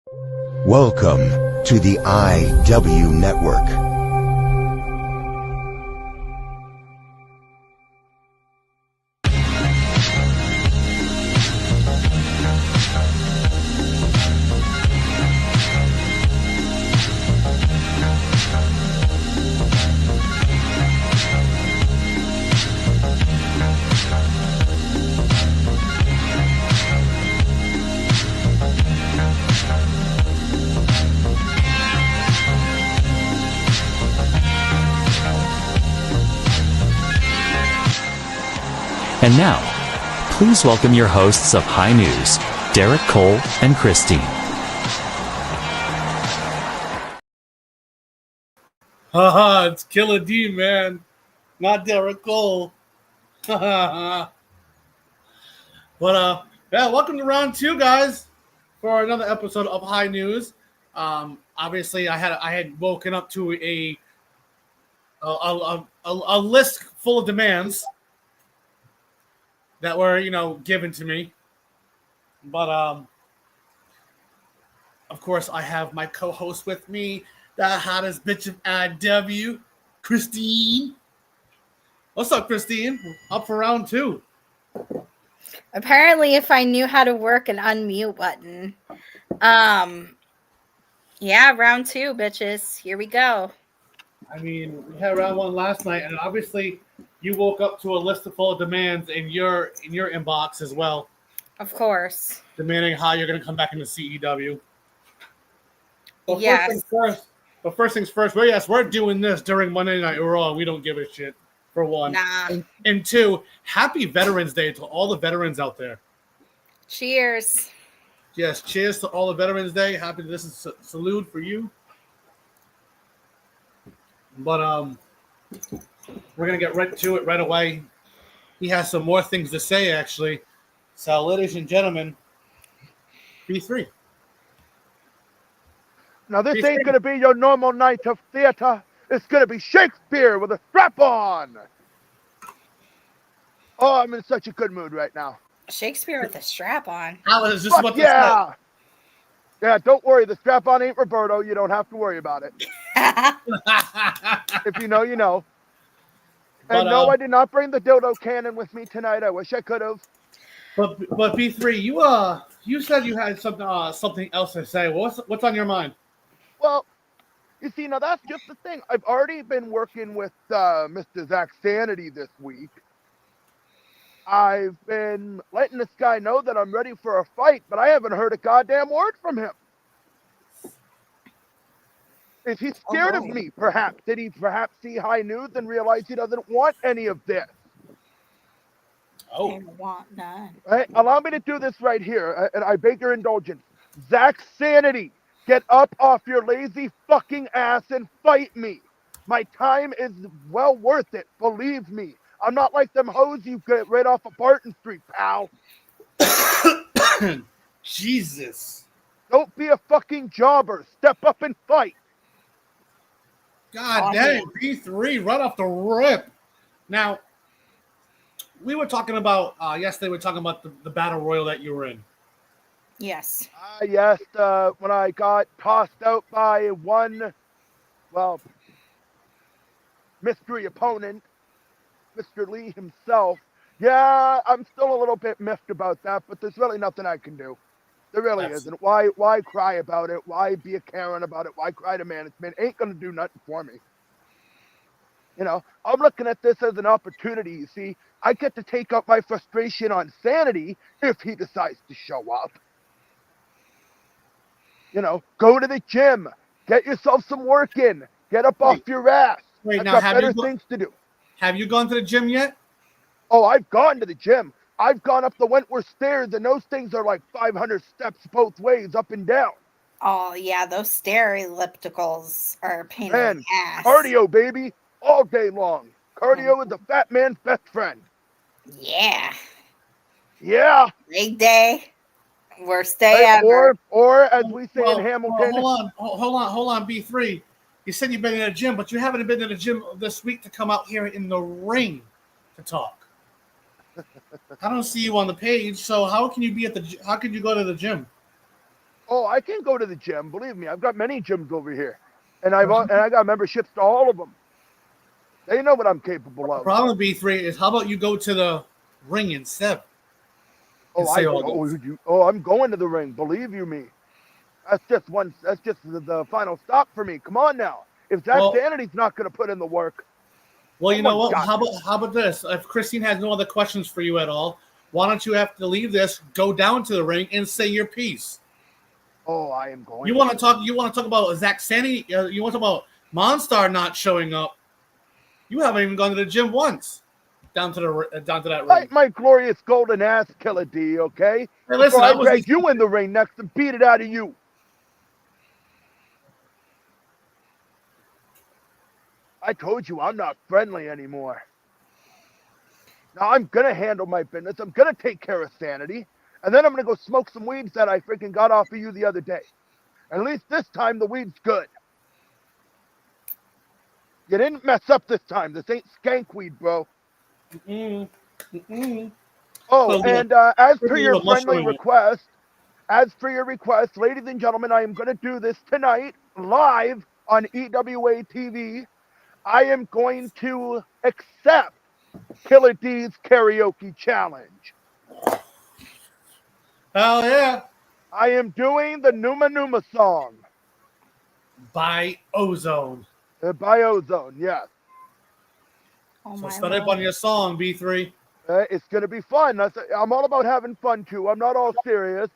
Welcome to the IW Network. And now, please welcome your hosts of High News, Derek Cole and Christine. Haha, it's Killer D, man. Not Derek Cole. But yeah, welcome to round two, guys, for another episode of High News. Obviously, I had woken up to a list full of demands that were, given to me. But of course, I have my co-host with me, the hottest bitch of IW, Christine. What's up, Christine? Up for round two. Apparently, if I knew how to work an unmute button. Yeah, round two, bitches. Here we go. I mean, we had round one last night, and obviously you woke up to a list full of demands in your inbox as well. Of course. Demanding how you're going to come back into CEW. But yes. First things first, we're doing this during Monday Night Raw. We don't give a shit, for one. Nah. And two, happy Veterans Day to all the veterans out there. Cheers. Yes, cheers to all the Veterans Day. Happy this is salute for you. But we're gonna get right to it right away. He has some more things to say, actually. So, ladies and gentlemen, B3. Now, this ain't gonna be your normal night of theater. It's gonna be Shakespeare with a strap on. Oh, I'm in such a good mood right now. Shakespeare with a strap on. I was just about to say. Yeah, don't worry. The strap on ain't Roberto. You don't have to worry about it. If you know, you know. And no, I did not bring the dildo cannon with me tonight. I wish I could have. But B3, you said you had something else to say. What's on your mind? Well, you see, now that's just the thing. I've already been working with Mr. Zach Sanity this week. I've been letting this guy know that I'm ready for a fight, but I haven't heard a goddamn word from him. Is he scared of me, perhaps? Did he perhaps see High News and realize he doesn't want any of this? Oh. I want none. Right? Allow me to do this right here, and I beg your indulgence. Zach Sanity, get up off your lazy fucking ass and fight me. My time is well worth it, believe me. I'm not like them hoes you get right off of Barton Street, pal. Jesus. Don't be a fucking jobber. Step up and fight. God damn, B3, right off the rip. Now, we were talking about, yesterday we were talking about the battle royal that you were in. Yes. Yes, when I got tossed out by one, well, mystery opponent, Mr. Lee himself. Yeah, I'm still a little bit miffed about that, but there's really nothing I can do. There really isn't. Why cry about it? Why be a Karen about it? Why cry to management? Ain't gonna do nothing for me. You know, I'm looking at this as an opportunity, you see. I get to take up my frustration on Sanity if he decides to show up. You know, go to the gym. Get yourself some work in. Get up off your ass. Wait, I've now, got better things to do. Have you gone to the gym yet? Oh, I've gone to the gym. I've gone up the Wentworth stairs, and those things are like 500 steps both ways, up and down. Oh, yeah, those stair ellipticals are a pain in the ass. Cardio, baby, all day long. Cardio is a fat man's best friend. Yeah. Yeah. Leg day. Worst day ever. Or as we say in Hamilton. Hold on, B3. You said you've been in the gym, but you haven't been in the gym this week to come out here in the ring to talk. I don't see you on the page, so how can you go to the gym? Oh, I can go to the gym. Believe me, I've got many gyms over here, and I got memberships to all of them. They know what I'm capable The of. problem, B3, is how about you go to the ring instead? Oh, I'm going to the ring. Believe you me. That's just the final stop for me. Come on now. If Zach Sanity's not going to put in the work. Well, you know what? How about this? If Christine has no other questions for you at all, why don't you, after to leave this, go down to the ring and say your piece? Oh, I am going. You want to talk? You want to talk about Zach Sanity? You want to talk about Monstar not showing up? You haven't even gone to the gym once. Down to that ring. Like my glorious golden ass, Killer D. Okay. Hey, listen, before I drag you in the ring next and beat it out of you. I told you I'm not friendly anymore. Now I'm going to handle my business. I'm going to take care of Sanity. And then I'm going to go smoke some weeds that I freaking got off of you the other day. At least this time the weed's good. You didn't mess up this time. This ain't skank weed, bro. Mm-mm. Mm-mm. Oh, and as for your friendly request, ladies and gentlemen, I am going to do this tonight live on EWA TV. I am going to accept Killer D's karaoke challenge. Hell yeah. I am doing the Numa Numa song. By Ozone. By Ozone, yes. Oh so start up on your song, B3. It's going to be fun. I'm all about having fun, too. I'm not all serious.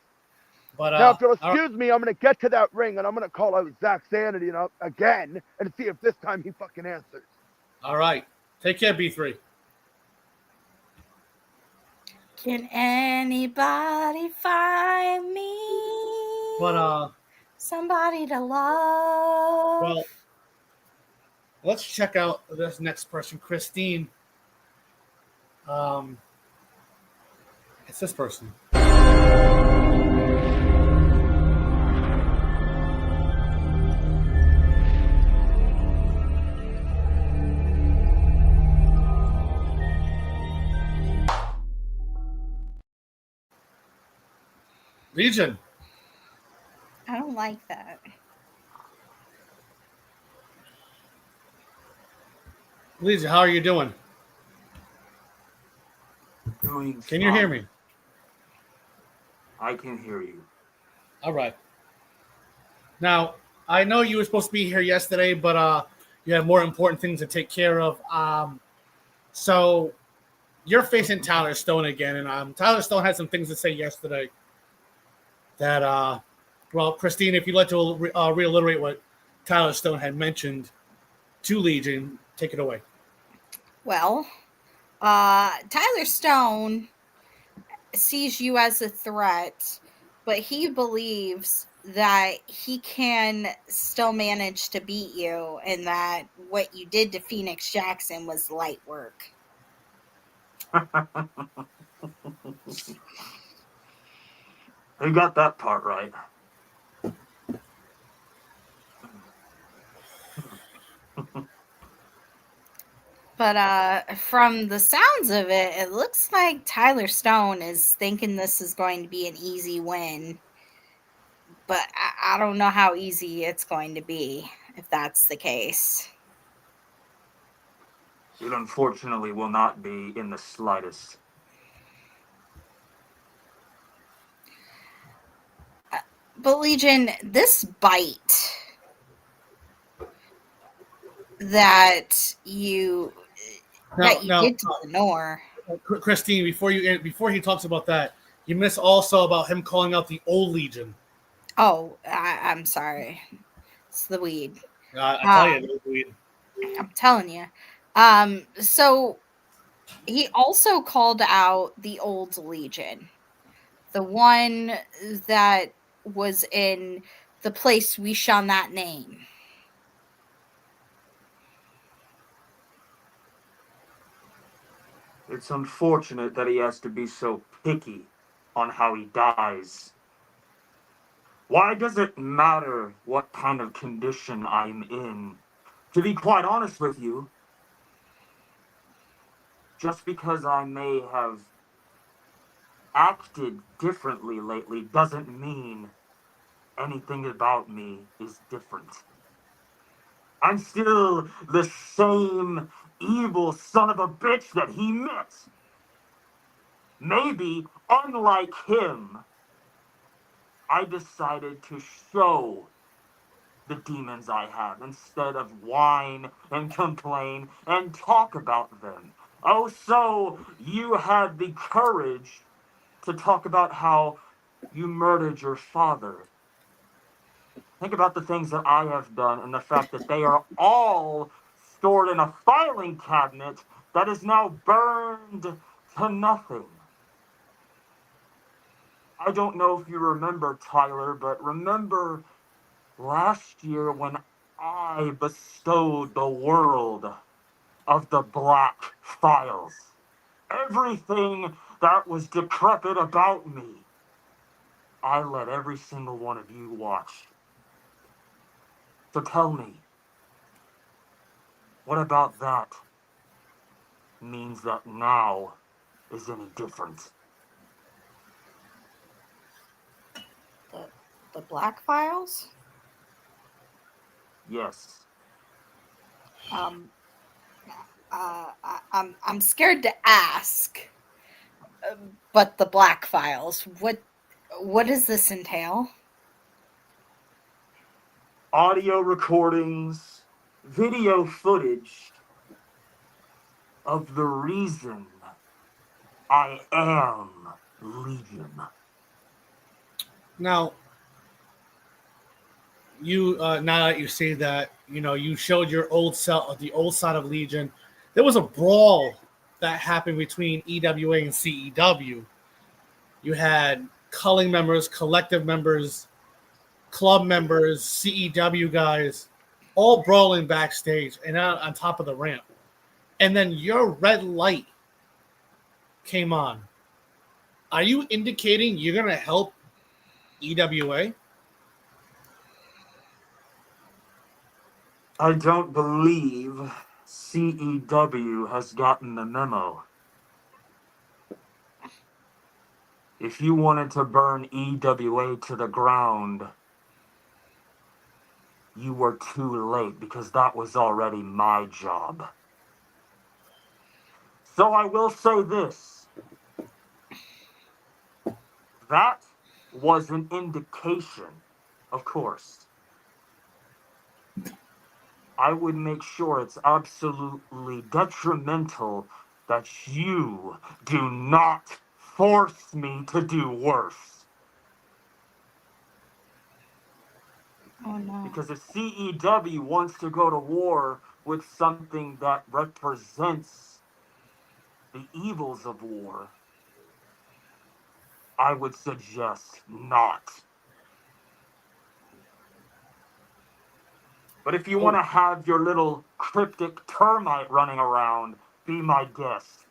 But now, if you'll excuse me, I'm going to get to that ring, and I'm going to call out Zach Sanity again and see if this time he fucking answers. All right. Take care, B3. Can anybody find me? But, somebody to love. Well, let's check out this next person, Christine. It's this person. Legion. I don't like that. Legion, how are you doing? Can you hear me? I can hear you. All right. Now, I know you were supposed to be here yesterday, but you have more important things to take care of. So you're facing Tyler Stone again, and Tyler Stone had some things to say yesterday that, well, Christine, if you'd like to reiterate what Tyler Stone had mentioned to Legion, take it away. Well, Tyler Stone sees you as a threat, but he believes that he can still manage to beat you and that what you did to Phoenix Jackson was light work. You got that part right. But from the sounds of it, it looks like Tyler Stone is thinking this is going to be an easy win. But I don't know how easy it's going to be if that's the case. It unfortunately will not be in the slightest. But Legion, this bite that you did to Lenore. Christine, before he talks about that, you miss also about him calling out the old Legion. Oh, I'm sorry. It's the weed. I tell you, it's the weed. I'm telling you. So he also called out the old Legion, the one that was in the place we shall not name. It's unfortunate that he has to be so picky on how he dies. Why does it matter what kind of condition I'm in? To be quite honest with you, just because I may have acted differently lately doesn't mean anything about me is different. I'm still the same evil son of a bitch that he met. Maybe, unlike him, I decided to show the demons I have instead of whine and complain and talk about them. Oh, so you had the courage to talk about how you murdered your father. Think about the things that I have done and the fact that they are all stored in a filing cabinet that is now burned to nothing. I don't know if you remember, Tyler, but remember last year when I bestowed the world of the Black Files. Everything that was decrepit about me, I let every single one of you watch. So tell me, what about that means that now is any different? The Black Files? Yes. I'm scared to ask, but the Black Files. What does this entail? Audio recordings, video footage of the reason I am Legion. Now, you now that you say that, you showed your old self, the old side of Legion. There was a brawl that happened between EWA and CEW. You had culling members, collective members, club members, CEW guys, all brawling backstage and out on top of the ramp. And then your red light came on. Are you indicating you're going to help EWA? I don't believe CEW has gotten the memo. If you wanted to burn EWA to the ground, you were too late because that was already my job. So I will say this. That was an indication, of course. I would make sure it's absolutely detrimental that you do not force me to do worse. Oh no. Because if CEW wants to go to war with something that represents the evils of war, I would suggest not. But if you want to have your little cryptic termite running around, be my guest.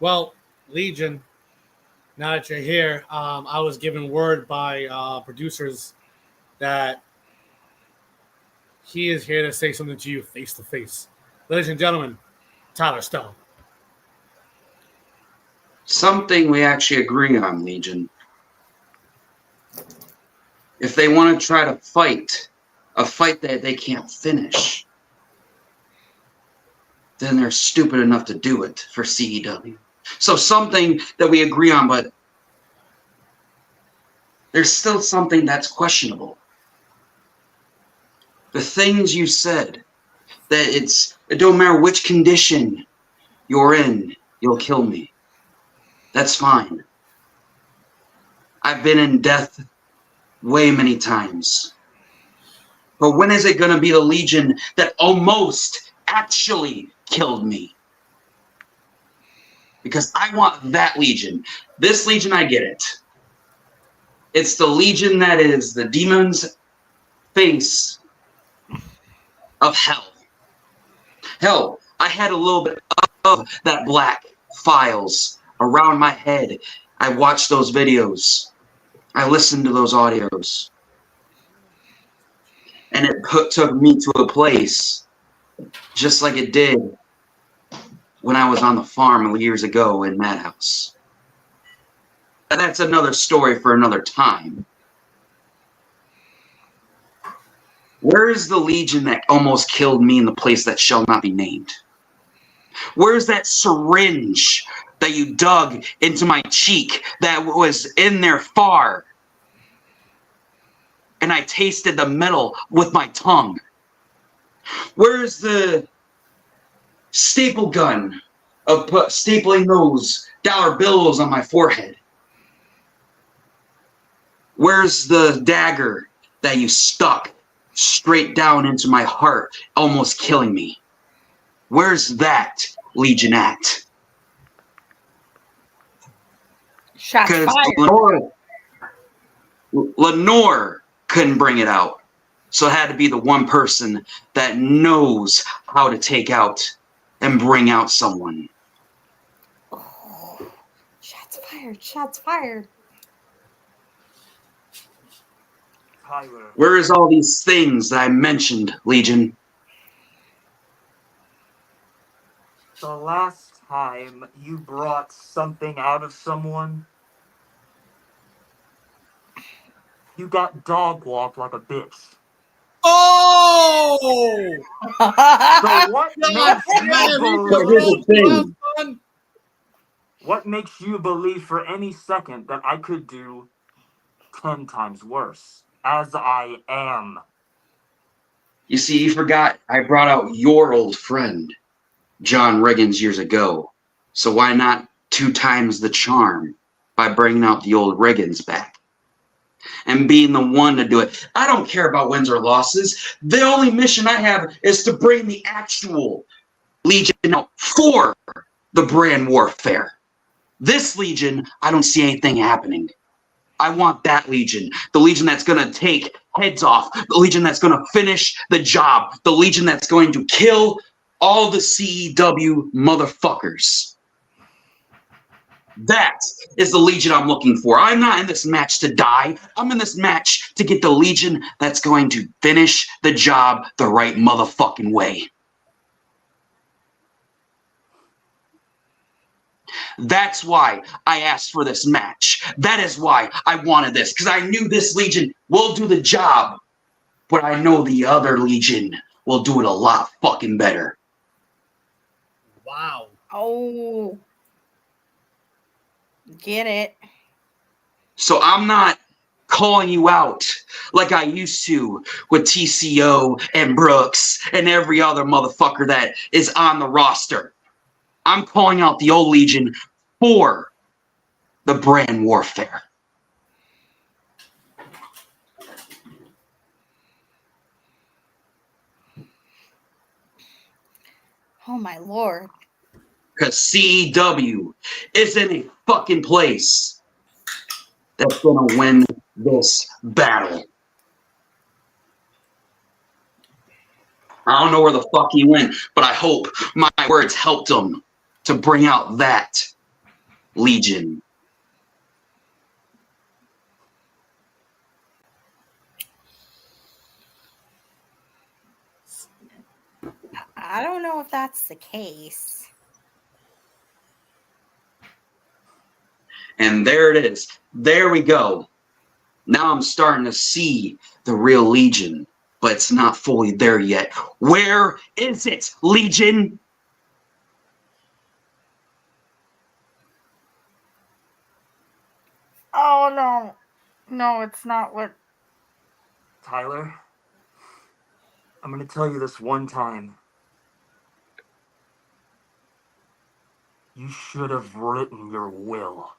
Well, Legion, now that you're here, I was given word by producers that he is here to say something to you face to face. Ladies and gentlemen, Tyler Stone. Something we actually agree on, Legion. If they want to try to fight a fight that they can't finish, then they're stupid enough to do it for CEW. So something that we agree on, but there's still something that's questionable. The things you said, that it don't matter which condition you're in, you'll kill me. That's fine. I've been in death way many times. But when is it going to be the Legion that almost actually killed me? Because I want that Legion. This Legion, I get it. It's the Legion that is the demon's face of hell. Hell, I had a little bit of that Black Files around my head. I watched those videos. I listened to those audios. And it took me to a place just like it did when I was on the farm years ago in Madhouse. That's another story for another time. Where is the Legion that almost killed me in the place that shall not be named? Where's that syringe that you dug into my cheek that was in there far? And I tasted the metal with my tongue. Where's the staple gun of stapling those dollar bills on my forehead? Where's the dagger that you stuck straight down into my heart, almost killing me? Where's that Legion at? Shots Because fired. Lenore couldn't bring it out. So it had to be the one person that knows how to take out and bring out someone. Oh, shots fired. Shots fired. Tyler, Where is all these things that I mentioned, Legion? the last time you brought something out of someone, you got dog walked like a bitch. Oh! So what God makes damn, you But here's the believe? thing. What makes you believe for any second that I could do 10 times worse, as I am? You see, you forgot I brought out your old friend, John Riggins, years ago. So why not 2 times the charm by bringing out the old Riggins back? And being the one to do it. I don't care about wins or losses. The only mission I have is to bring the actual Legion out for the brand warfare. This Legion, I don't see anything happening. I want that Legion. The Legion that's going to take heads off. The Legion that's going to finish the job. The Legion that's going to kill all the CEW motherfuckers. That is the Legion I'm looking for. I'm not in this match to die. I'm in this match to get the Legion that's going to finish the job the right motherfucking way. That's why I asked for this match. That is why I wanted this, because I knew this Legion will do the job, but I know the other Legion will do it a lot fucking better. Wow. Oh. Get it. So I'm not calling you out like I used to with TCO and Brooks and every other motherfucker that is on the roster. I'm calling out the old Legion for the brand warfare. Oh my lord. Because CEW isn't a fucking place that's going to win this battle. I don't know where the fuck he went, but I hope my words helped him to bring out that Legion. I don't know if that's the case. And there it is. There we go. Now I'm starting to see the real Legion, but it's not fully there yet. Where is it, Legion? Oh no. No, it's not what. Tyler, I'm going to tell you this one time. You should have written your will.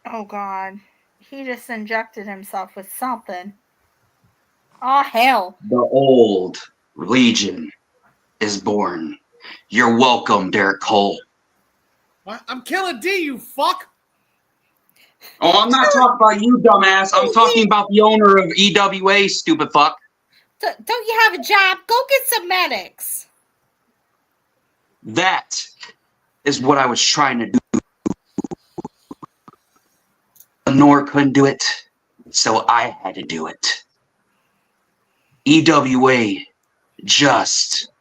Oh god. He just injected himself with something. Oh hell. The old Legion is born. You're welcome, Derek Cole. I'm killing D, you fuck. Oh, I'm not talking about you, dumbass. I'm talking about the owner of EWA, stupid fuck. Don't you have a job? Go get some medics. That is what I was trying to do. Lenore couldn't do it, so I had to do it. EWA just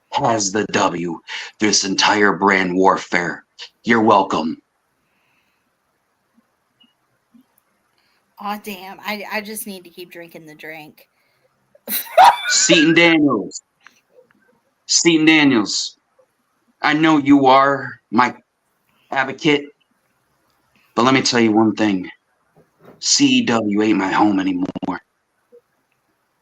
has the W through this entire brand warfare. You're welcome. Aw, damn. I just need to keep drinking the drink. Seton Daniels. Seton Daniels. I know you are my advocate, but let me tell you one thing. CEW ain't my home anymore.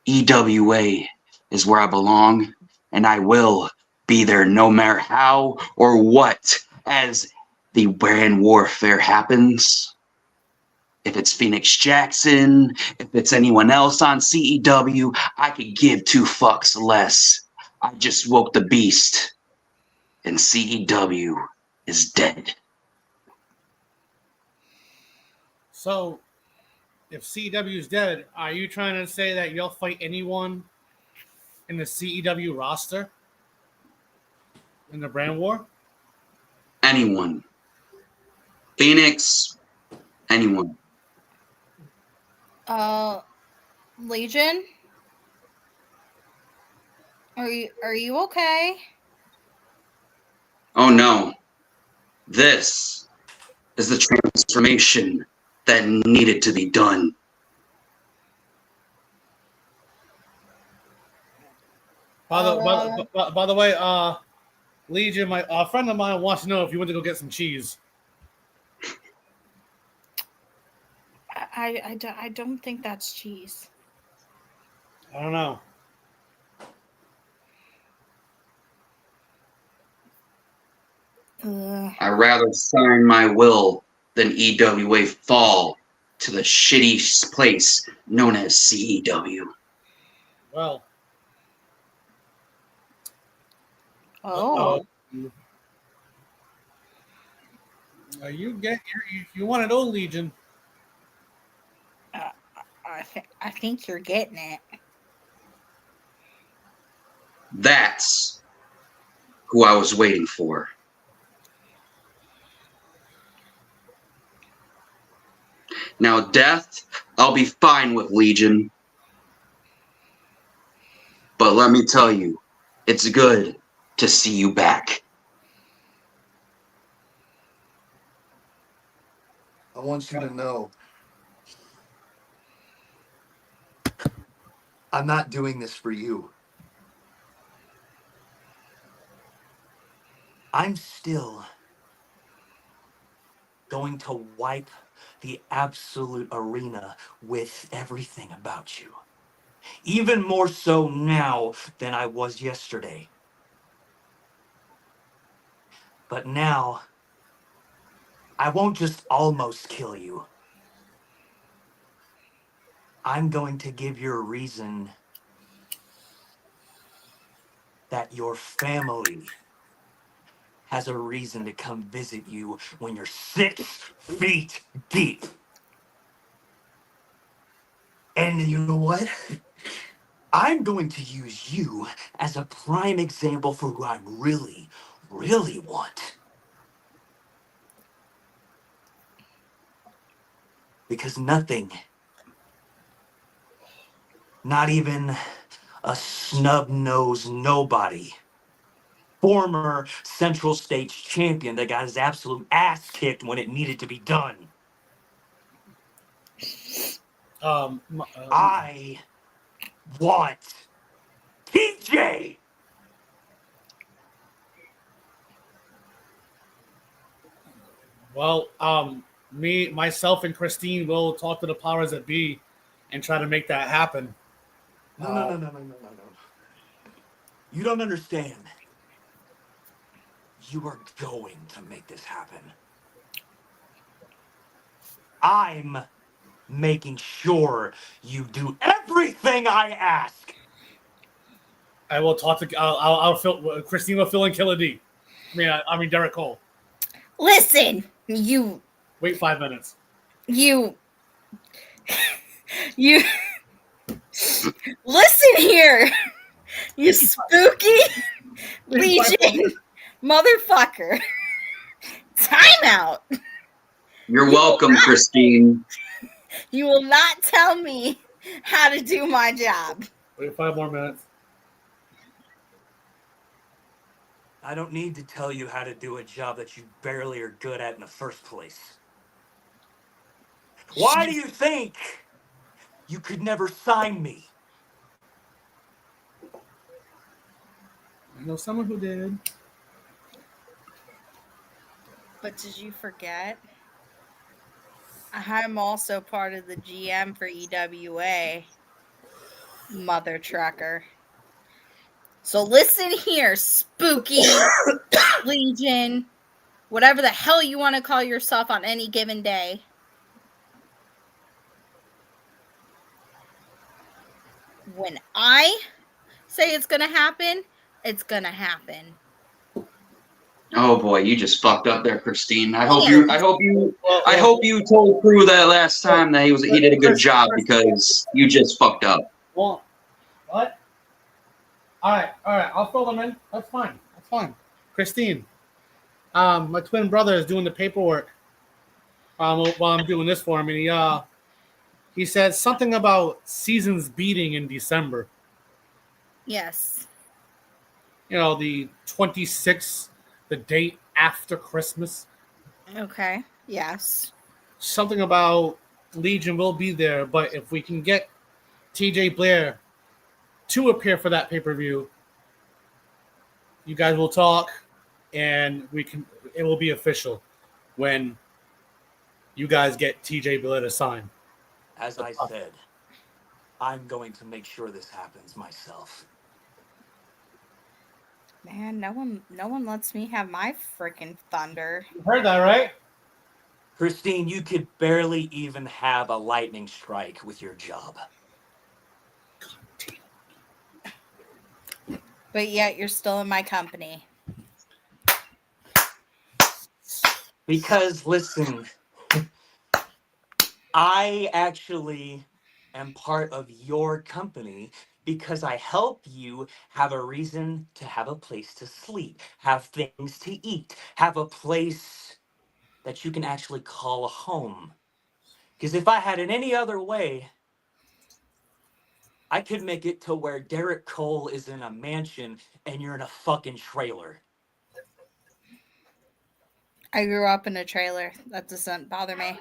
EWA is where I belong, and I will be there no matter how or what as the brand warfare happens. If it's Phoenix Jackson, if it's anyone else on CEW, I could give two fucks less. I just woke the beast, and CEW is dead. So, if CEW is dead, are you trying to say that you'll fight anyone in the CEW roster in the brand war? Anyone. Phoenix, anyone. Legion? Are you okay? Oh no. This is the transformation that needed to be done. By the way, Legion, a friend of mine wants to know if you went to go get some cheese. I don't think that's cheese. I don't know. I'd rather sign my will than EWA fall to the shitty place known as CEW. Well. Oh. You want to know, Legion? I think you're getting it. That's who I was waiting for. Now, death, I'll be fine with, Legion. But let me tell you, it's good to see you back. I want you to know, I'm not doing this for you. I'm still going to wipe the absolute arena with everything about you. Even more so now than I was yesterday. But now, I won't just almost kill you. I'm going to give you a reason that your family has a reason to come visit you when you're 6 feet deep. And you know what? I'm going to use you as a prime example for who I really, really want. Because nothing, not even a snub-nosed nobody, former Central States champion that got his absolute ass kicked when it needed to be done. I want TJ. Well, myself, and Christine will talk to the powers that be and try to make that happen. No. You don't understand. You are going to make this happen. I'm making sure you do everything I ask. I will talk to. I'll fill. Christine will fill in Killer D. I mean Derek Cole. Listen, you. Wait 5 minutes. You. Listen here, you spooky Legion motherfucker. Time out. You're welcome, Christine. You will not tell me how to do my job. Wait 5 more minutes. I don't need to tell you how to do a job that you barely are good at in the first place. Why do you think you could never sign me? I know someone who did. But did you forget? I'm also part of the GM for EWA, mother trucker. So listen here, spooky Legion, whatever the hell you want to call yourself on any given day. When I say it's going to happen, it's going to happen. Oh boy, you just fucked up there, Christine. I hope you told Crew that last time that he did a good job, because you just fucked up. Well, what? All right. I'll fill them in. That's fine. Christine, my twin brother is doing the paperwork while I'm doing this for him, and he said something about seasons beating in December. Yes. You know, the 26th, the date after Christmas. Okay. Yes. Something about Legion will be there, but if we can get TJ Blair to appear for that pay-per-view, you guys will talk, and it will be official when you guys get TJ Blair to sign. As I said, I'm going to make sure this happens myself. Man, no one lets me have my freaking thunder. You heard that, right? Christine, you could barely even have a lightning strike with your job. But yet you're still in my company. Because, listen, I actually am part of your company because I help you have a reason to have a place to sleep, have things to eat, have a place that you can actually call a home. Because if I had it any other way, I could make it to where Derek Cole is in a mansion and you're in a fucking trailer. I grew up in a trailer. That doesn't bother me.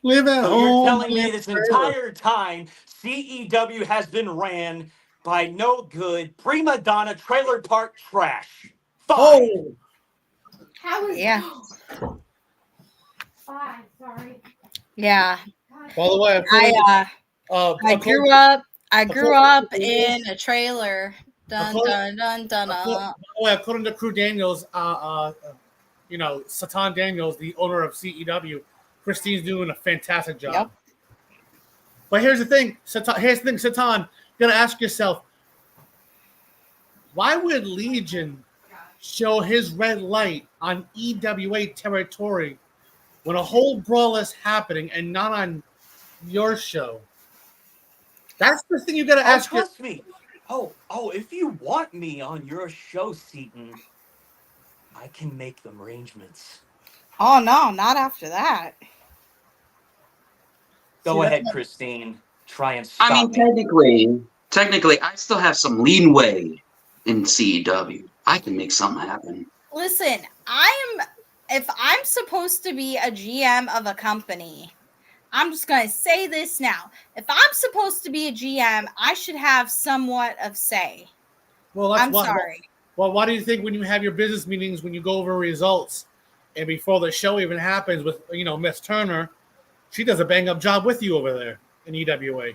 Live at So home. you're telling me this entire time CEW has been ran by no good prima donna trailer park trash. Fine. Oh, How is Yeah. Five, sorry. Yeah. by the way, I grew up in a trailer. Dun dun dun dun. According to Crew Daniels, Satan Daniels, the owner of CEW, Christine's doing a fantastic job. Yep. But here's the thing, Satan, you gotta ask yourself, why would Legion show his red light on EWA territory when a whole brawl is happening and not on your show? That's the thing you gotta ask. Trust me. Oh, if you want me on your show, Seaton, I can make them arrangements. Oh no, not after that. Go ahead, Christine. Try and stop I mean, technically, I still have some leeway in CEW. I can make something happen. Listen, if I'm supposed to be a GM of a company, I'm just going to say this now. If I'm supposed to be a GM, I should have somewhat of say. Well, I'm sorry. Well, why do you think when you have your business meetings, when you go over results, and before the show even happens with, Miss Turner, she does a bang-up job with you over there in EWA.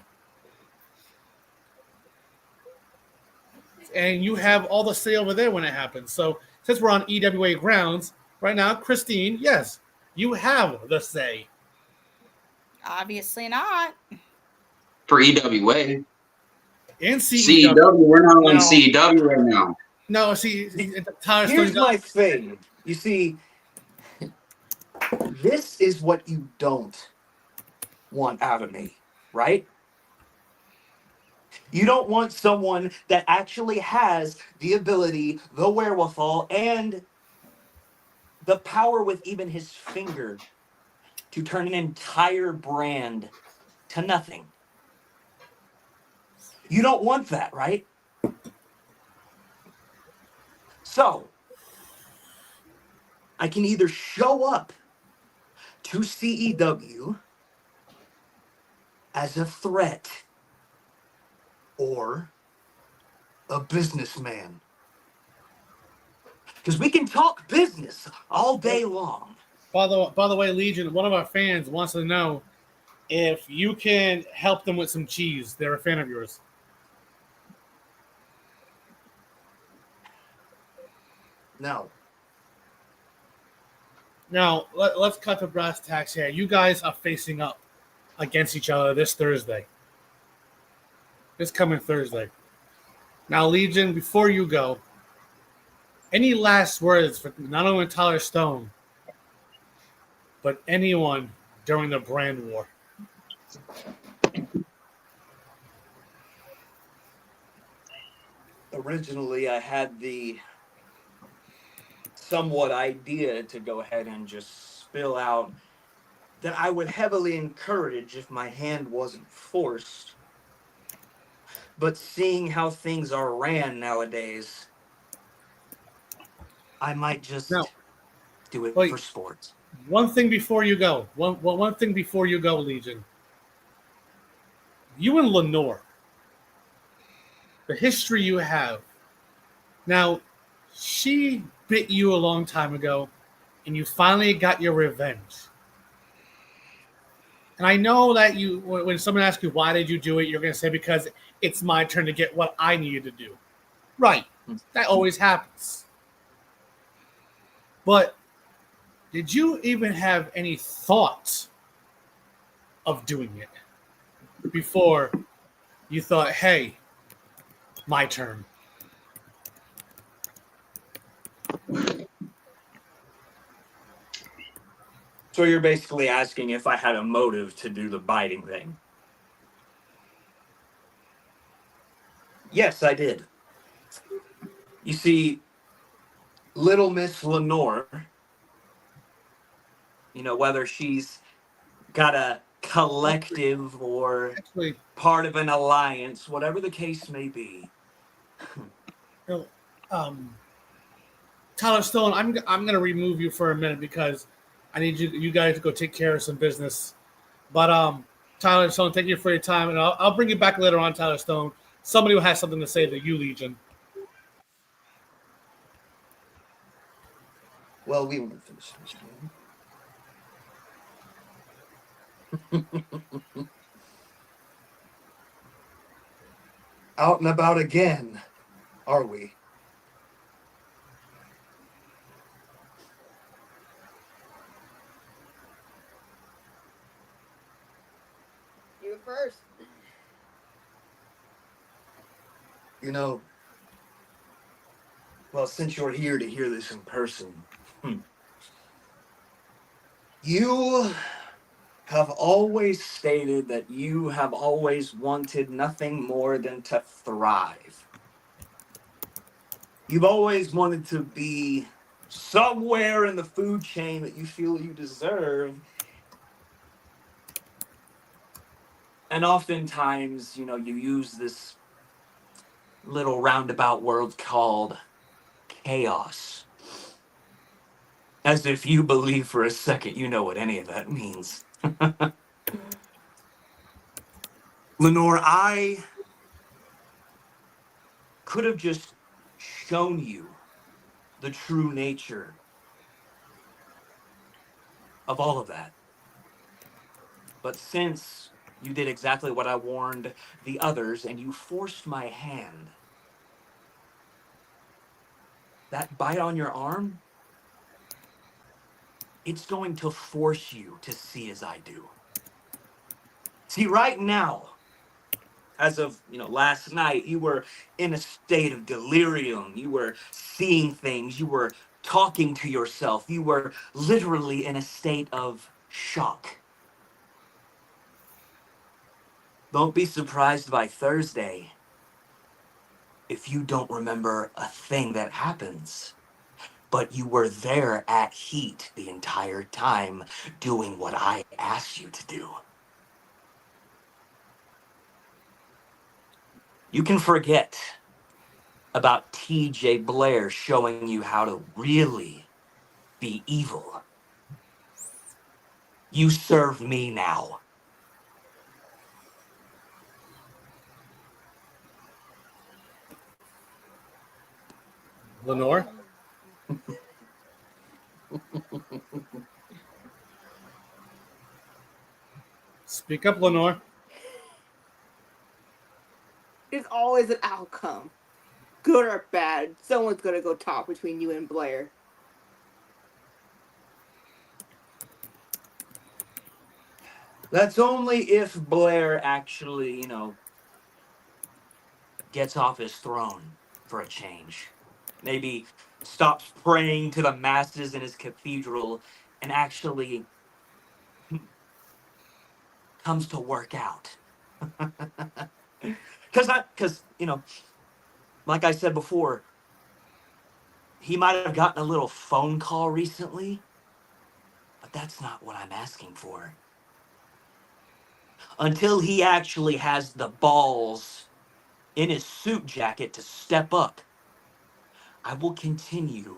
And you have all the say over there when it happens. So since we're on EWA grounds, right now, Christine, yes, you have the say. Obviously not. For EWA. In CEW, we're not on CEW right now. No, see, here's my thing. You see, this is what you don't want out of me, right? You don't want someone that actually has the ability, the wherewithal, and the power with even his finger to turn an entire brand to nothing. You don't want that, right? So, I can either show up to CEW as a threat or a businessman. Because we can talk business all day long. By the way, Legion, one of our fans wants to know if you can help them with some cheese. They're a fan of yours. No. Now, let's cut to brass tacks here. You guys are facing up against each other this Thursday. This coming Thursday. Now, Legion, before you go, any last words for not only Tyler Stone, but anyone during the brand war? Originally, I had the somewhat idea to go ahead and just spill out that I would heavily encourage if my hand wasn't forced. But seeing how things are ran nowadays, I might just do it for sport. One thing before you go. One thing before you go, Legion. You and Lenore, the history you have. Now, she bit you a long time ago, and you finally got your revenge. And I know that when someone asks you why did you do it, you're going to say because it's my turn to get what I needed to do. Right. That always happens. But did you even have any thoughts of doing it before you thought, hey, my turn? So you're basically asking if I had a motive to do the biting thing. Yes, I did. You see, little Miss Lenore, whether she's got a collective or part of an alliance, whatever the case may be. Tyler Stone, I'm going to remove you for a minute because I need you guys to go take care of some business. But Tyler Stone, thank you for your time, and I'll bring you back later on, Tyler Stone. Somebody who has something to say to you, Legion. Well, we won't finish this game. Out and about again, are we? You first. Well, since you're here to hear this in person, you have always stated that you have always wanted nothing more than to thrive. You've always wanted to be somewhere in the food chain that you feel you deserve. And oftentimes, you use this little roundabout word called chaos. As if you believe for a second you know what any of that means. Lenore, I could have just shown you the true nature of all of that. But since you did exactly what I warned the others and you forced my hand, that bite on your arm, it's going to force you to see as I do. See, right now, as of last night, you were in a state of delirium. You were seeing things. You were talking to yourself. You were literally in a state of shock. Don't be surprised by Thursday if you don't remember a thing that happens. but you were there at Heat the entire time doing what I asked you to do. You can forget about TJ Blair showing you how to really be evil. You serve me now. Lenore? Speak up, Lenore. There's always an outcome. Good or bad, someone's gonna go talk between you and Blair. That's only if Blair actually, gets off his throne for a change. Maybe stops praying to the masses in his cathedral and actually comes to work out. Because, like I said before, he might have gotten a little phone call recently, but that's not what I'm asking for. Until he actually has the balls in his suit jacket to step up, I will continue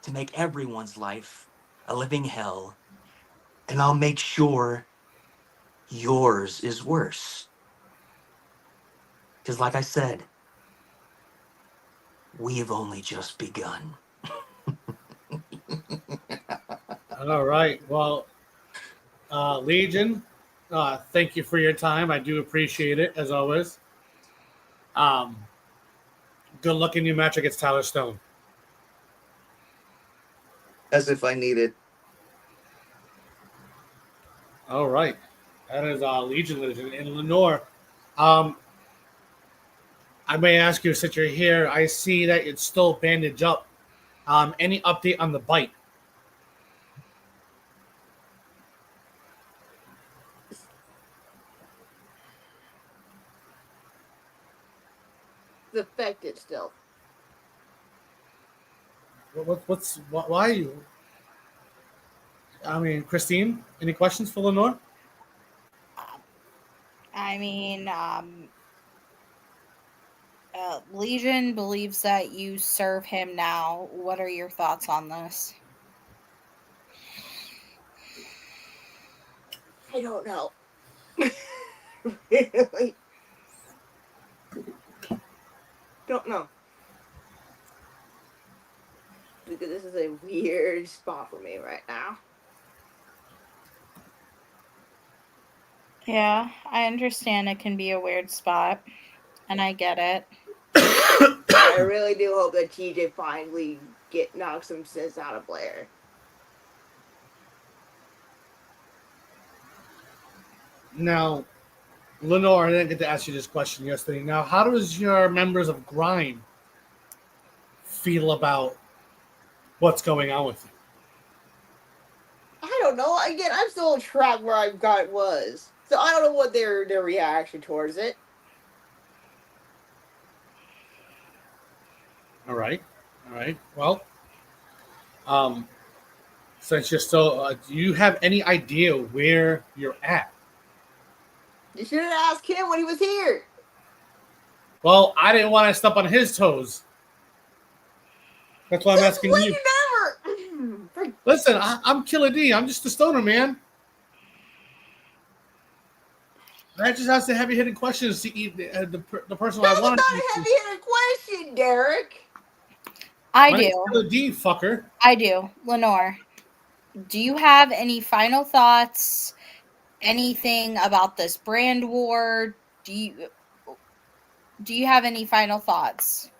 to make everyone's life a living hell, and I'll make sure yours is worse. Because like I said, we've only just begun. All right. Well, Legion, thank you for your time. I do appreciate it, as always. Good luck in your match against Tyler Stone. As if I needed. All right. That is Legion. And Lenore, I may ask you, since you're here, I see that it's still bandaged up. Any update on the bite? It's affected still. Why are you? I mean, Christine, any questions for Lenore? I mean, Legion believes that you serve him now. What are your thoughts on this? I don't know. Really? Don't know. Because this is a weird spot for me right now. Yeah, I understand it can be a weird spot, and I get it. I really do hope that TJ finally knocks some sense out of Blair. Now, Lenore, I didn't get to ask you this question yesterday. Now, how does your members of Grind feel about what's going on with you? I don't know. Again, I'm still trapped where I got it was. So I don't know what their reaction towards it. All right. Well, since you're still, do you have any idea where you're at? You should have asked him when he was here. Well, I didn't want to step on his toes. That's why I'm asking you. Never. Listen, I'm Killer D. I'm just a stoner, man. I just asked the heavy-hitting questions to eat the person I wanted to eat. That's not a heavy-hitting question, Derek. I My do. name's Killer D, fucker. I do. Lenore, do you have any final thoughts? Anything about this brand war? Do you have any final thoughts?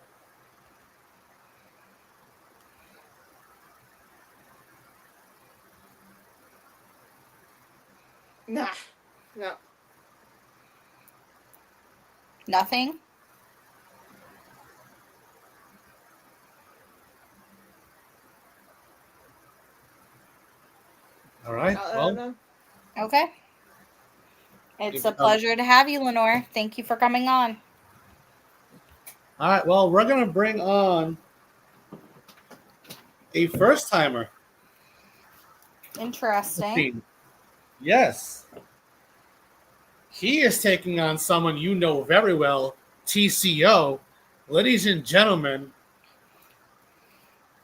Nah. No. Nothing? All right. Well, okay. It's a pleasure to have you, Lenore. Thank you for coming on. all right. Well, we're gonna bring on a first timer. Interesting. Yes. He is taking on someone you know very well, TCO. Ladies and gentlemen,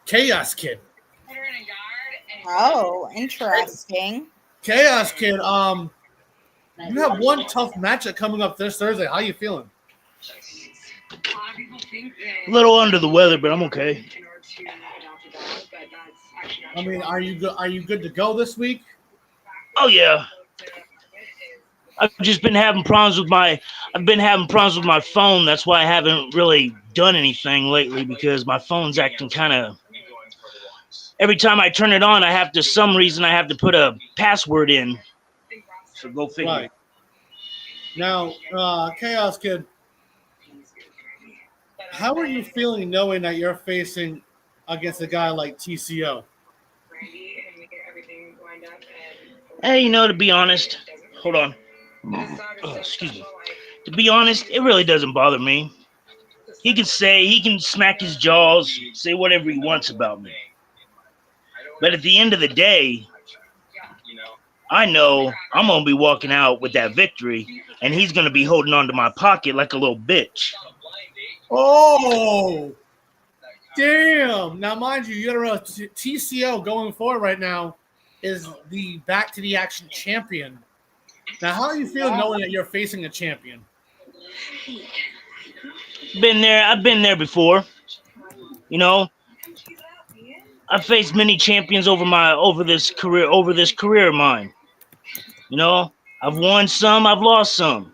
Chaos Kid. Oh, interesting. Chaos Kid, you have one tough matchup coming up this Thursday. How you feeling? A little under the weather, but I'm okay. I mean, are you good? Are you good to go this week? Oh yeah. I've just been having problems with my phone. That's why I haven't really done anything lately, because my phone's acting kind of. Every time I turn it on, I have to put a password in. So go figure. Right. Now, Chaos Kid, how are you feeling knowing that you're facing against a guy like TCO? Hey, to be honest, hold on. Excuse me. To be honest, it really doesn't bother me. He can smack his jaws, say whatever he wants about me. But at the end of the day, I know I'm going to be walking out with that victory, and he's going to be holding on to my pocket like a little bitch. Oh, damn. Now, mind you, you got to realize TCO going forward right now is the Back to the Action champion. Now, how do you feel knowing that you're facing a champion? I've been there before. I've faced many champions over this career of mine. I've won some, I've lost some.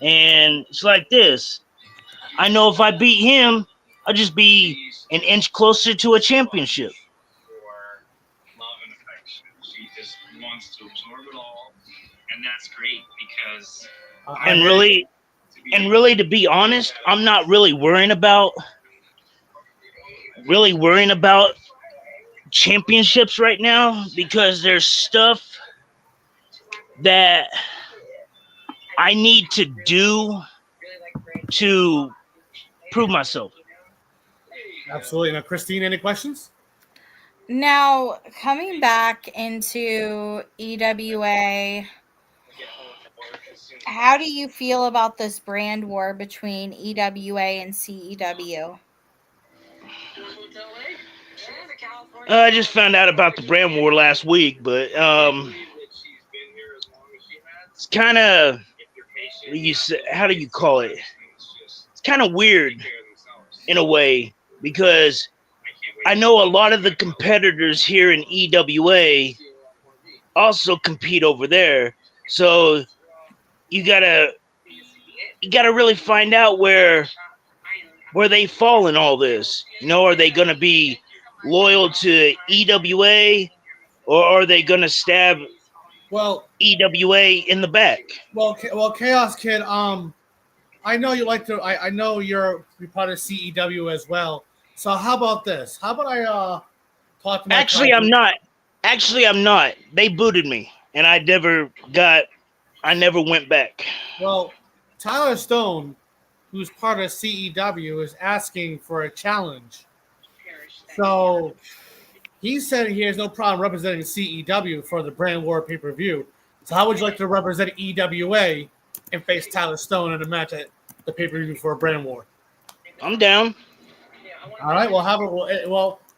And it's like this. I know if I beat him, I'll just be an inch closer to a championship. And that's great because and really to be honest, I'm not really worrying about championships right now, because there's stuff that I need to do to prove myself. Absolutely. Now, Christine, any questions? Now, coming back into EWA, how do you feel about this brand war between EWA and CEW? I just found out about the brand war last week, but it's kind of, how do you call it? It's kind of weird in a way, because I know a lot of the competitors here in EWA also compete over there. So you gotta really find out where they fall in all this. Are they gonna be loyal to EWA, or are they gonna stab EWA in the back? Well, Chaos Kid, I know you like to. I know you're part of CEW as well. So how about this? How about I talk to my I'm not. Actually, I'm not. They booted me, and I never went back. Well, Tyler Stone, who's part of CEW, is asking for a challenge. So he said he has no problem representing CEW for the Brand War pay-per-view. So how would you like to represent EWA and face Tyler Stone in a match at the pay-per-view for a Brand War? I'm down. All right, well,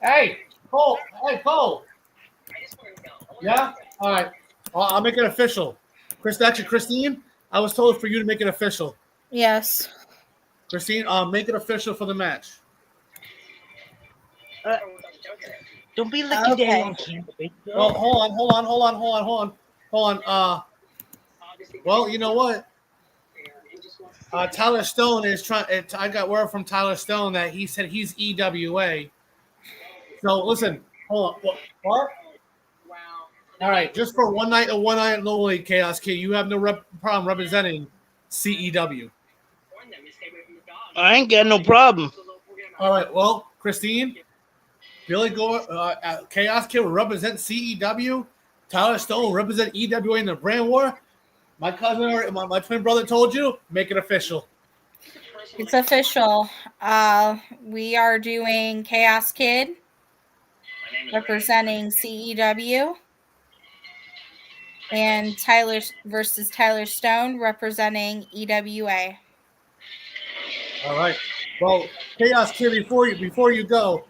hey, Cole. Hey, Cole. Yeah? All right. I'll make it official. Christine, I was told for you to make it official. Yes. Christine, make it official for the match. Don't be looking down on camera. Well, hold on. Well, you know what? Tyler Stone is trying. I got word from Tyler Stone that he said he's EWA. So listen, hold on. What? All right, just for one night only, Chaos Kid, you have no problem representing CEW. I ain't got no problem. All right, well, Christine, Billy Gore, Chaos Kid will represent CEW. Tyler Stone will represent EWA in the Brand War. My cousin or my twin brother told you, make it official. It's official. We are doing Chaos Kid representing CEW, and Tyler versus Tyler Stone representing EWA. All right. Well, Chaos Kid, before you go,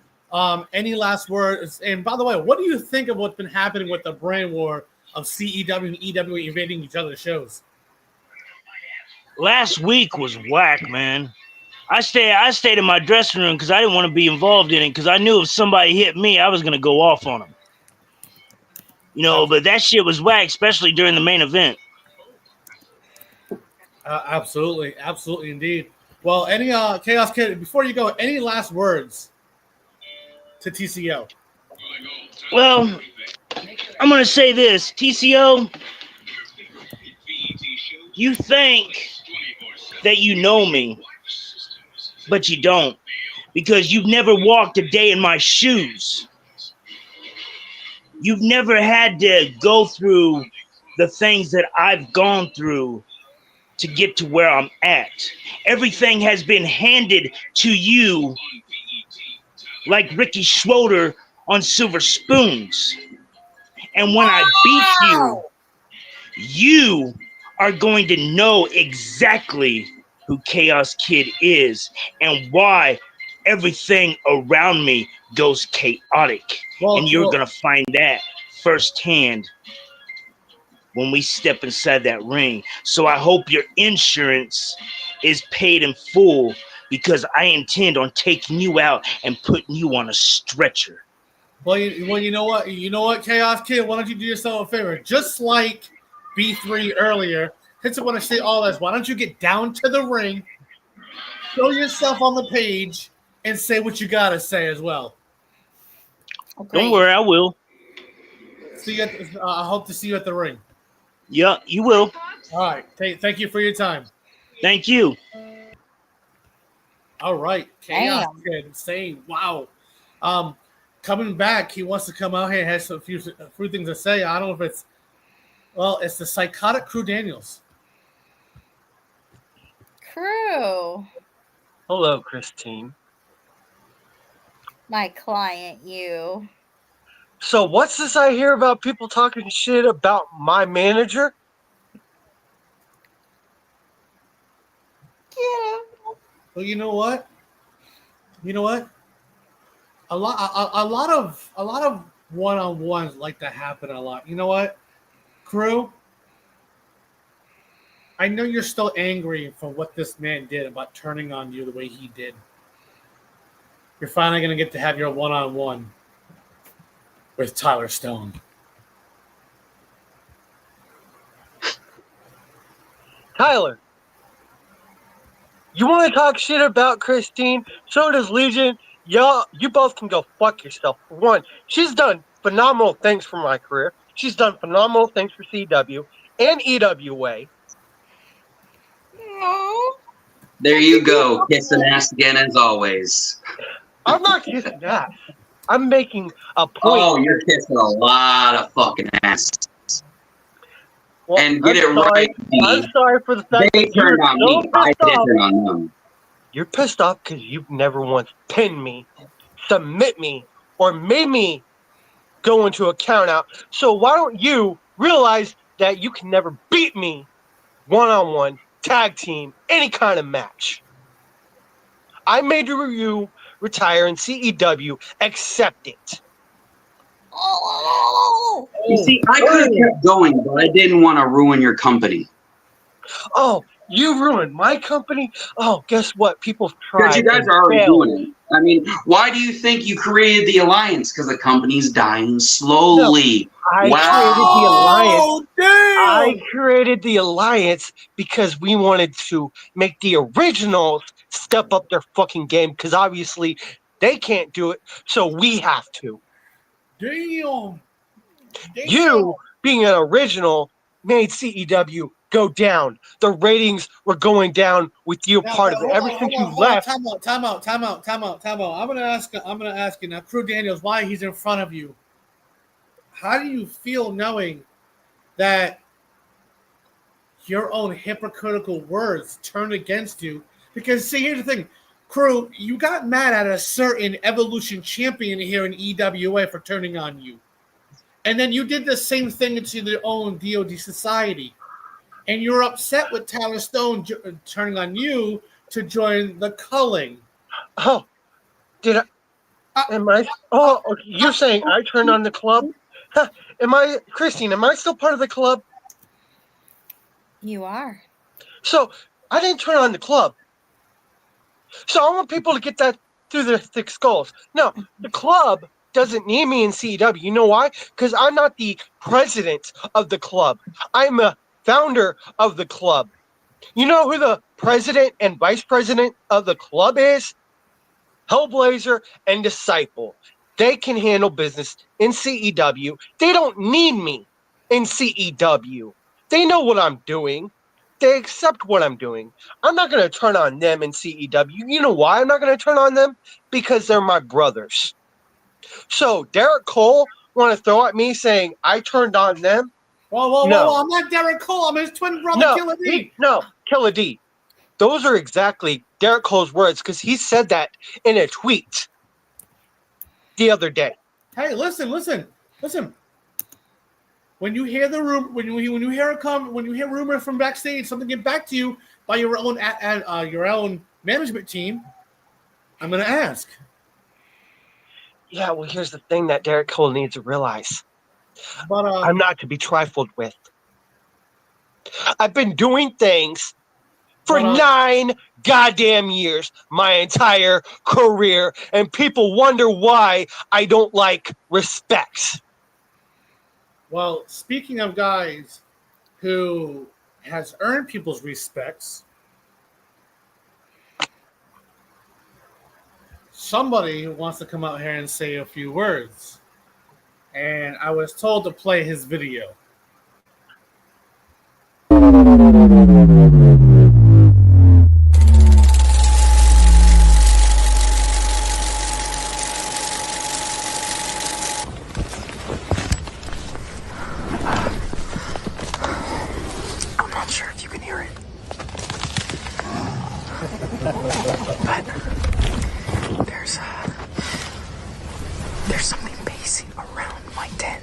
any last words? And by the way, what do you think of what's been happening with the brand war of CEW and EWA invading each other's shows? Last week was whack, man. I stayed in my dressing room because I didn't want to be involved in it because I knew if somebody hit me, I was gonna go off on them. You know, but that shit was whack, especially during the main event. Absolutely, indeed. Well, any Chaos Kid, before you go, any last words to TCO? Well, I'm gonna say this, TCO. You think that you know me, but you don't, because you've never walked a day in my shoes. You've never had to go through the things that I've gone through to get to where I'm at. Everything has been handed to you like Ricky Schroeder on silver spoons. And when I beat you, you are going to know exactly who Chaos Kid is and why everything around me goes chaotic. And you're going to find that firsthand when we step inside that ring. So I hope your insurance is paid in full, because I intend on taking you out and putting you on a stretcher. Well, you know what? You know what, Chaos Kid? Why don't you do yourself a favor? Just like B3 earlier, I just want to say all this. Why don't you get down to the ring, show yourself on the page, and say what you got to say as well? Okay. Don't worry, I will. See you I hope to see you at the ring. Yeah, you will. All right. Thank you for your time. Thank you. All right. Chaos Kid, insane. Wow. Coming back, he wants to come out here and has a few things to say. I don't know if it's the psychotic Crew Daniels. Crew. Hello, Christine. My client, you. So what's this I hear about people talking shit about my manager? Yeah. Well, you know what? A lot of one-on-ones like to happen a lot. You know what, Crew? I know you're still angry for what this man did about turning on you the way he did. You're finally going to get to have your one-on-one with Tyler Stone. Tyler, you want to talk shit about Christine? So does Legion. Y'all, you both can go fuck yourself. For one, she's done phenomenal things for my career. She's done phenomenal things for CW and EWA. There you go, kissing ass again as always. I'm not kissing ass. I'm making a point. Oh, you're kissing a lot of fucking ass. Well, and get it right. I'm sorry for the fact they that you're turned on so me. I pissed off. didn't on them. You're pissed off because you've never once pinned me, submit me, or made me go into a count out. So why don't you realize that you can never beat me one-on-one, tag team, any kind of match? I made you retire in CEW. Accept it. You see, I could have kept going, but I didn't want to ruin your company. Oh, you ruined my company? Oh, guess what? People tried. Because you guys are already doing it. I mean, why do you think you created the alliance? Because the company's dying slowly. No, I created the alliance because we wanted to make the originals step up their fucking game, because obviously they can't do it, so we have to. Damn. You, being an original, made CEW go down. The ratings were going down with you part of it. Ever since you left. Time out. I'm gonna ask you now, Crew Daniels, why he's in front of you. How do you feel knowing that your own hypocritical words turn against you? Because see, here's the thing. Crew, you got mad at a certain Evolution champion here in EWA for turning on you. And then you did the same thing to their own DOD society. And you're upset with Tyler Stone turning on you to join the culling. Oh, did I? Am I? Oh, okay, you're saying I turned on the club? Huh, Christine, am I still part of the club? You are. So, I didn't turn on the club. So, I want people to get that through their thick skulls. No, the club doesn't need me in CEW. You know why? Because I'm not the president of the club. I'm a founder of the club. You know who the president and vice president of the club is? Hellblazer and Disciple. They can handle business in CEW. They don't need me in CEW. They know what I'm doing. They accept what I'm doing. I'm not going to turn on them in CEW. You know why I'm not going to turn on them? Because they're my brothers. So Derek Cole want to throw at me saying I turned on them? Whoa, I'm not Derek Cole. I'm his twin brother, Killer D. Killer D. Those are exactly Derek Cole's words because he said that in a tweet the other day. Hey, listen. When you hear the room, when you hear rumors from backstage, something get back to you by your own management team, I'm gonna ask. Yeah, well, here's the thing that Derek Cole needs to realize. But I'm not to be trifled with. I've been doing things for 9 goddamn years, my entire career, and people wonder why I don't like respect. Well, speaking of guys who has earned people's respects, somebody wants to come out here and say a few words. And I was told to play his video. I'm not sure if you can hear it. But there's something pacing around my tent.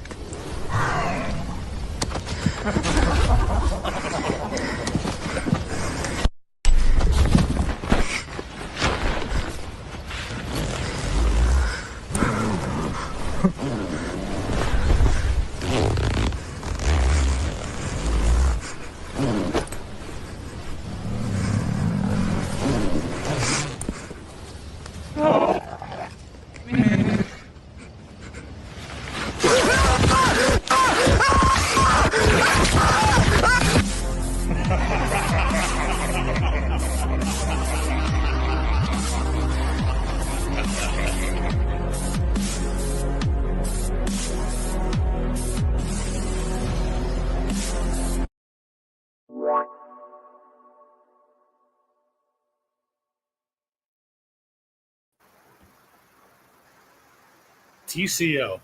TCO.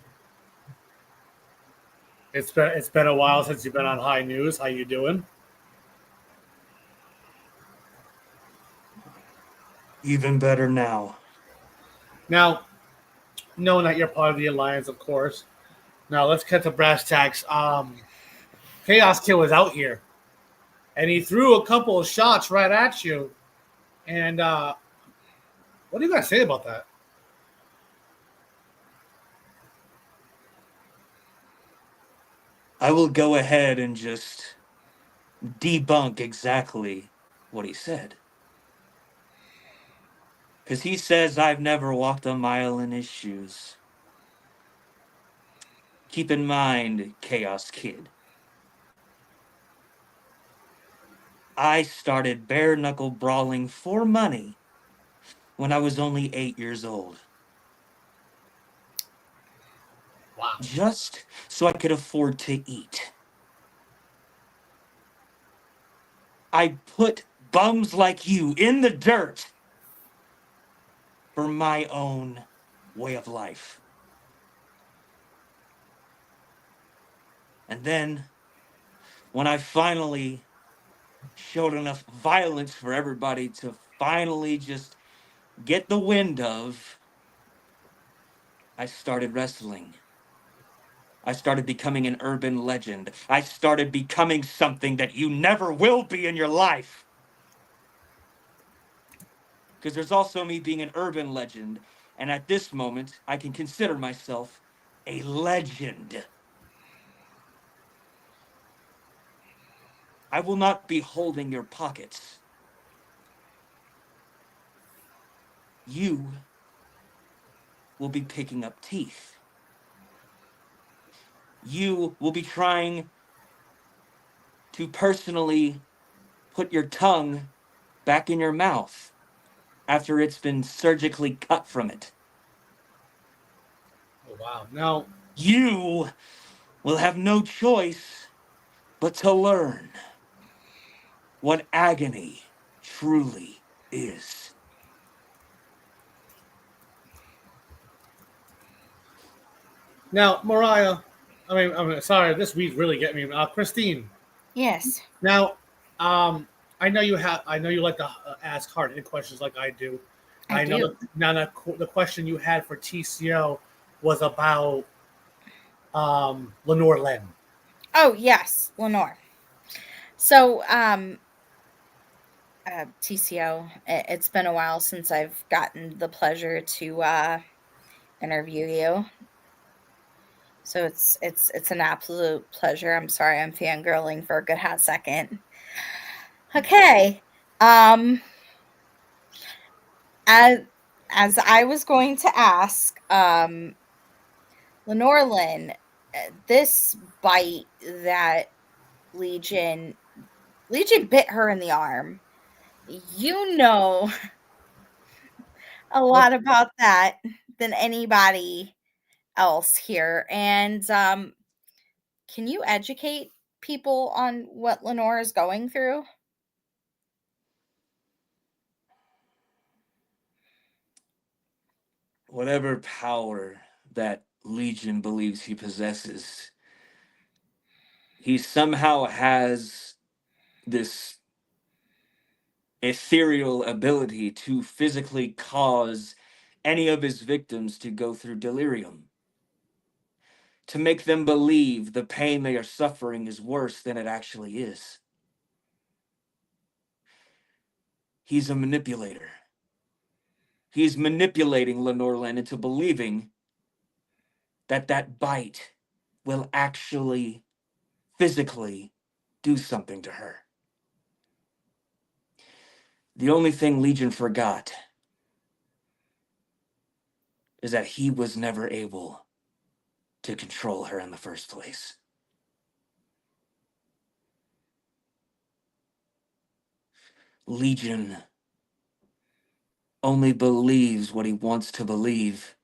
It's been a while since you've been on High News. How you doing? Even better now. Now, knowing that you're part of the Alliance, of course. Now let's cut to brass tacks. Chaos Kid was out here, and he threw a couple of shots right at you. And what do you guys say about that? I will go ahead and just debunk exactly what he said. Because he says I've never walked a mile in his shoes. Keep in mind, Chaos Kid, I started bare-knuckle brawling for money when I was only 8 years old. Wow. Just so I could afford to eat. I put bums like you in the dirt for my own way of life. And then, when I finally showed enough violence for everybody to finally just get the wind of, I started wrestling. I started becoming an urban legend. I started becoming something that you never will be in your life. Because there's also me being an urban legend, and at this moment, I can consider myself a legend. I will not be holding your pockets. You will be picking up teeth. You will be trying to personally put your tongue back in your mouth after it's been surgically cut from it. Oh, wow. Now, you will have no choice but to learn what agony truly is. Now, Mariah, I'm sorry, this week's really getting me. Christine. Yes. Now, I know you like to ask hard-hitting questions like I do. I know do. the question you had for TCO was about Lenore Len. Oh, yes, Lenore. So, TCO, it's been a while since I've gotten the pleasure to interview you. So it's an absolute pleasure. I'm sorry I'm fangirling for a good hot second. Okay. As I was going to ask, Lenore Lynn, this bite that Legion bit her in the arm. You know a lot about that than anybody else here. And can you educate people on what Lenore is going through? Whatever power that Legion believes he possesses, he somehow has this ethereal ability to physically cause any of his victims to go through delirium, to make them believe the pain they are suffering is worse than it actually is. He's a manipulator. He's manipulating Lenore Lynn into believing that that bite will actually physically do something to her. The only thing Legion forgot is that he was never able to control her in the first place. Legion only believes what he wants to believe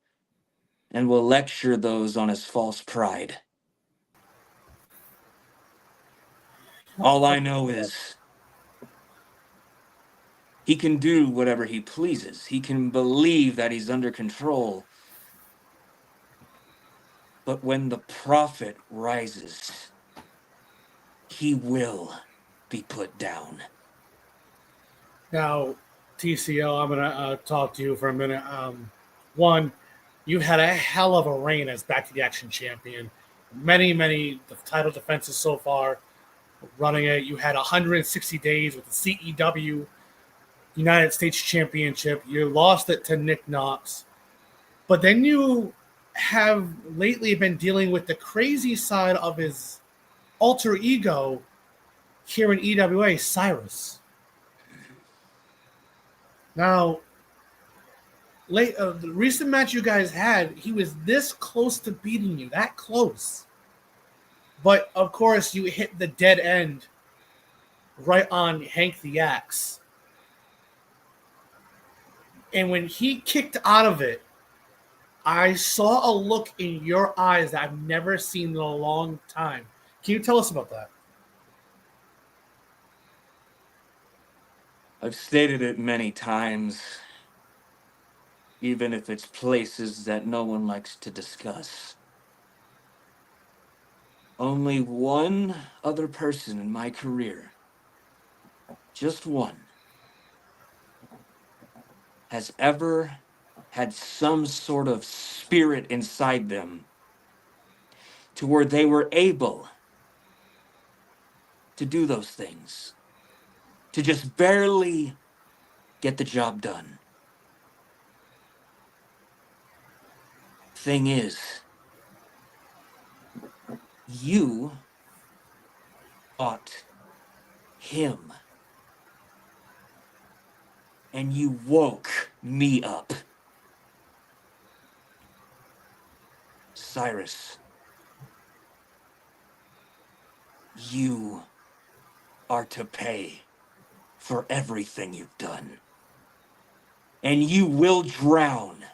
and will lecture those on his false pride. All I know is he can do whatever he pleases. He can believe that he's under control. But when the prophet rises, he will be put down. Now, TCO, I'm going to talk to you for a minute. One, you had a hell of a reign as Back to the Action champion. Many title defenses so far. Running it, you had 160 days with the CEW United States Championship. You lost it to Nick Knox. But then you have lately been dealing with the crazy side of his alter ego here in EWA, Cyrus. Now, the recent match you guys had, he was this close to beating you, that close. But, of course, you hit the dead end right on Hank the Axe. And when he kicked out of it, I saw a look in your eyes that I've never seen in a long time. Can you tell us about that? I've stated it many times, even if it's places that no one likes to discuss. Only one other person in my career, just one, has ever had some sort of spirit inside them to where they were able to do those things, to just barely get the job done. Thing is, you fought him, and you woke me up. Cyrus, you are to pay for everything you've done. And you will drown.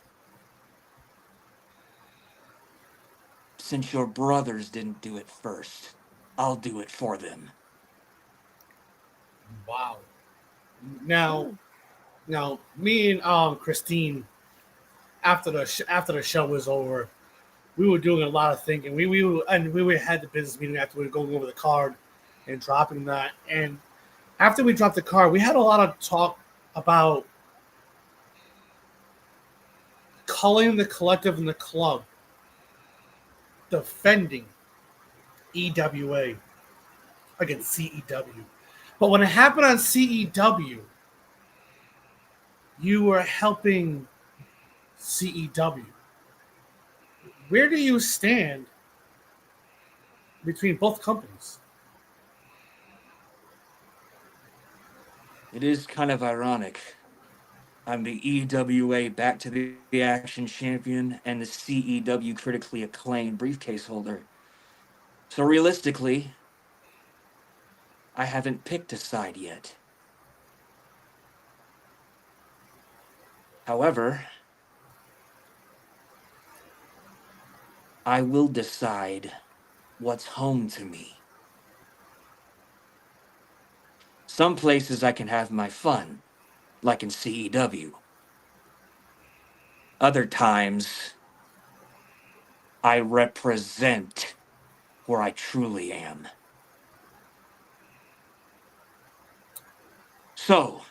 Since your brothers didn't do it first, I'll do it for them. Wow. Now, me and Christine, after the show was over, we were doing a lot of thinking. We had the business meeting after we were going over the card and dropping that. And after we dropped the card, we had a lot of talk about Culling the Collective and the club defending EWA against CEW. But when it happened on CEW, you were helping CEW. Where do you stand between both companies? It is kind of ironic. I'm the EWA Back to the Action champion and the CEW critically acclaimed briefcase holder. So realistically, I haven't picked a side yet. However, I will decide what's home to me. Some places I can have my fun, like in CEW. Other times, I represent where I truly am. So,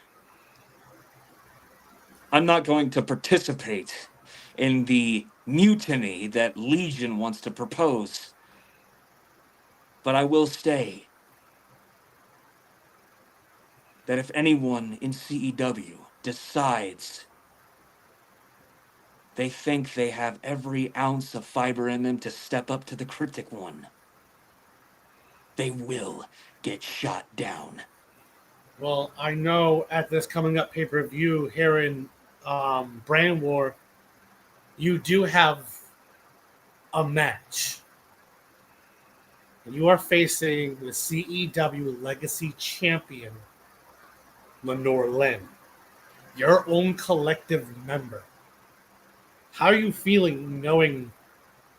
I'm not going to participate in the mutiny that Legion wants to propose, but I will say that if anyone in CEW decides they think they have every ounce of fiber in them to step up to the Cryptic One, they will get shot down. Well, I know at this coming up pay-per-view here in Brand War, you do have a match. You are facing the CEW Legacy Champion, Lenore Lynn, your own collective member. How are you feeling knowing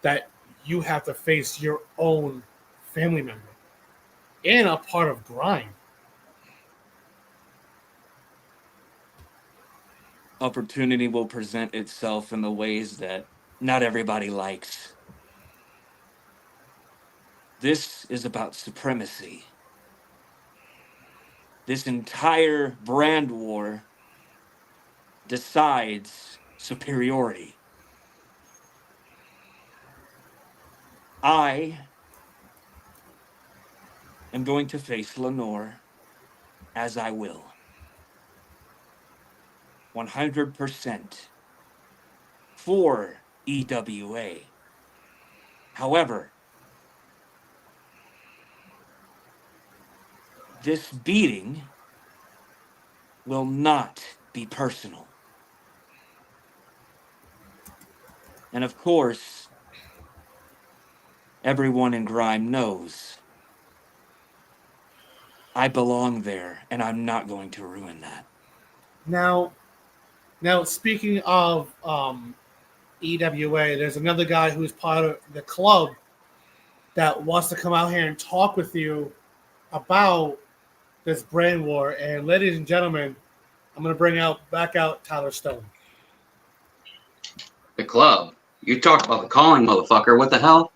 that you have to face your own family member and a part of Grind? Opportunity will present itself in the ways that not everybody likes. This is about supremacy. This entire brand war decides superiority. I am going to face Lenore as I will. 100% for EWA. However, this beating will not be personal. And of course, everyone in Grime knows I belong there, and I'm not going to ruin that. Now, speaking of EWA, there's another guy who's part of the club that wants to come out here and talk with you about this brand war. And ladies and gentlemen, I'm going to bring back out Tyler Stone. The club? You talked about the calling, motherfucker. What the hell?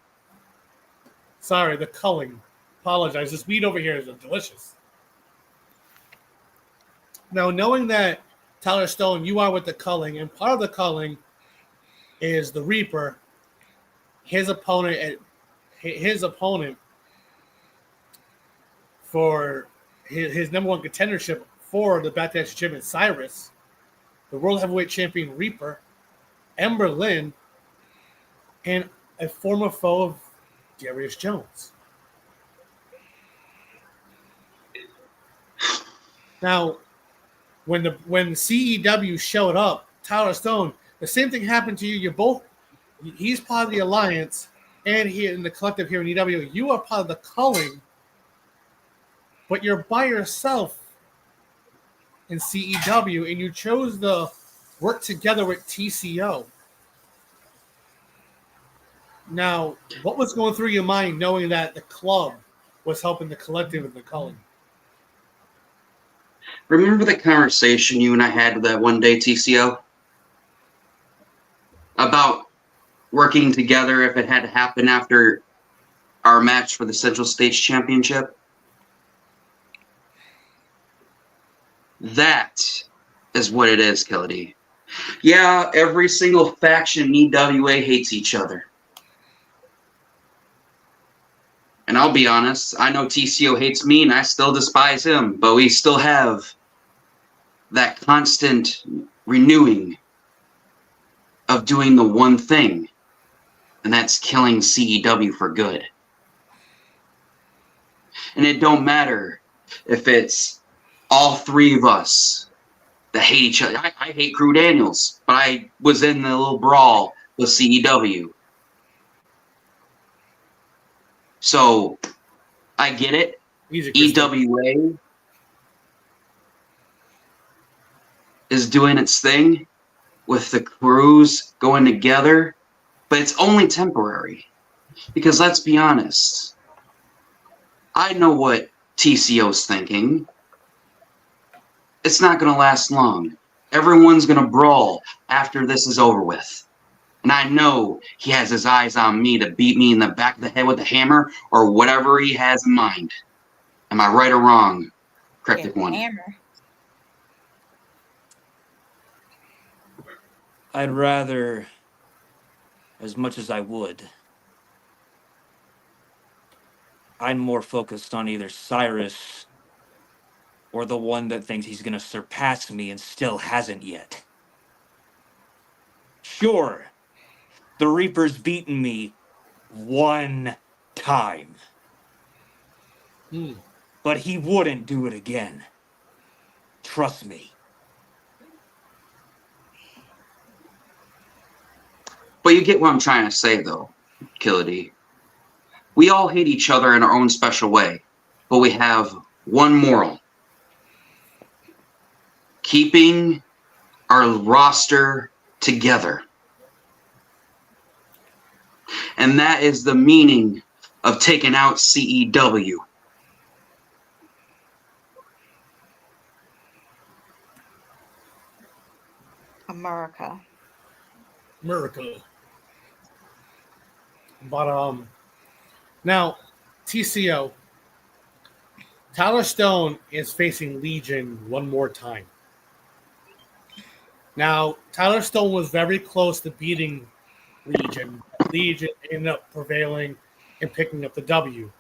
Sorry, the culling. Apologize. This weed over here is delicious. Now, knowing that Tyler Stone, you are with the culling, and part of the culling is the Reaper. His opponent for his number one contendership for the Backlash Championship, Cyrus, the World Heavyweight Champion Reaper, Ember Lynn, and a former foe of Darius Jones. Now, when CEW showed up, Tyler Stone, the same thing happened to you. He's part of the Alliance, and he in the collective here in EW. You are part of the culling, but you're by yourself in CEW, and you chose to work together with TCO. Now, what was going through your mind knowing that the club was helping the collective and the culling? Remember the conversation you and I had that one day, TCO? About working together if it had to happen after our match for the Central States Championship? That is what it is, Killedy. Yeah, every single faction in EWA hates each other. And I'll be honest, I know TCO hates me and I still despise him, but we still have that constant renewing of doing the one thing, and that's killing CEW for good. And it don't matter if it's all three of us that hate each other. I hate Crew Daniels, but I was in the little brawl with CEW. So, I get it. EWA is doing its thing with the crews going together, but it's only temporary. Because let's be honest, I know what TCO's thinking. It's not going to last long. Everyone's going to brawl after this is over with. And I know he has his eyes on me to beat me in the back of the head with a hammer or whatever he has in mind. Am I right or wrong, Cryptic One? Hammer. I'd rather, as much as I would, I'm more focused on either Cyrus or the one that thinks he's going to surpass me and still hasn't yet. Sure, the Reaper's beaten me one time. But he wouldn't do it again. Trust me. But you get what I'm trying to say, though, Killedy. We all hate each other in our own special way, but we have one moral. Keeping our roster together. And that is the meaning of taking out CEW. America. But now TCO, Tyler Stone is facing Legion one more time. Now Tyler Stone was very close to beating Legion. Legion ended up prevailing and picking up the W.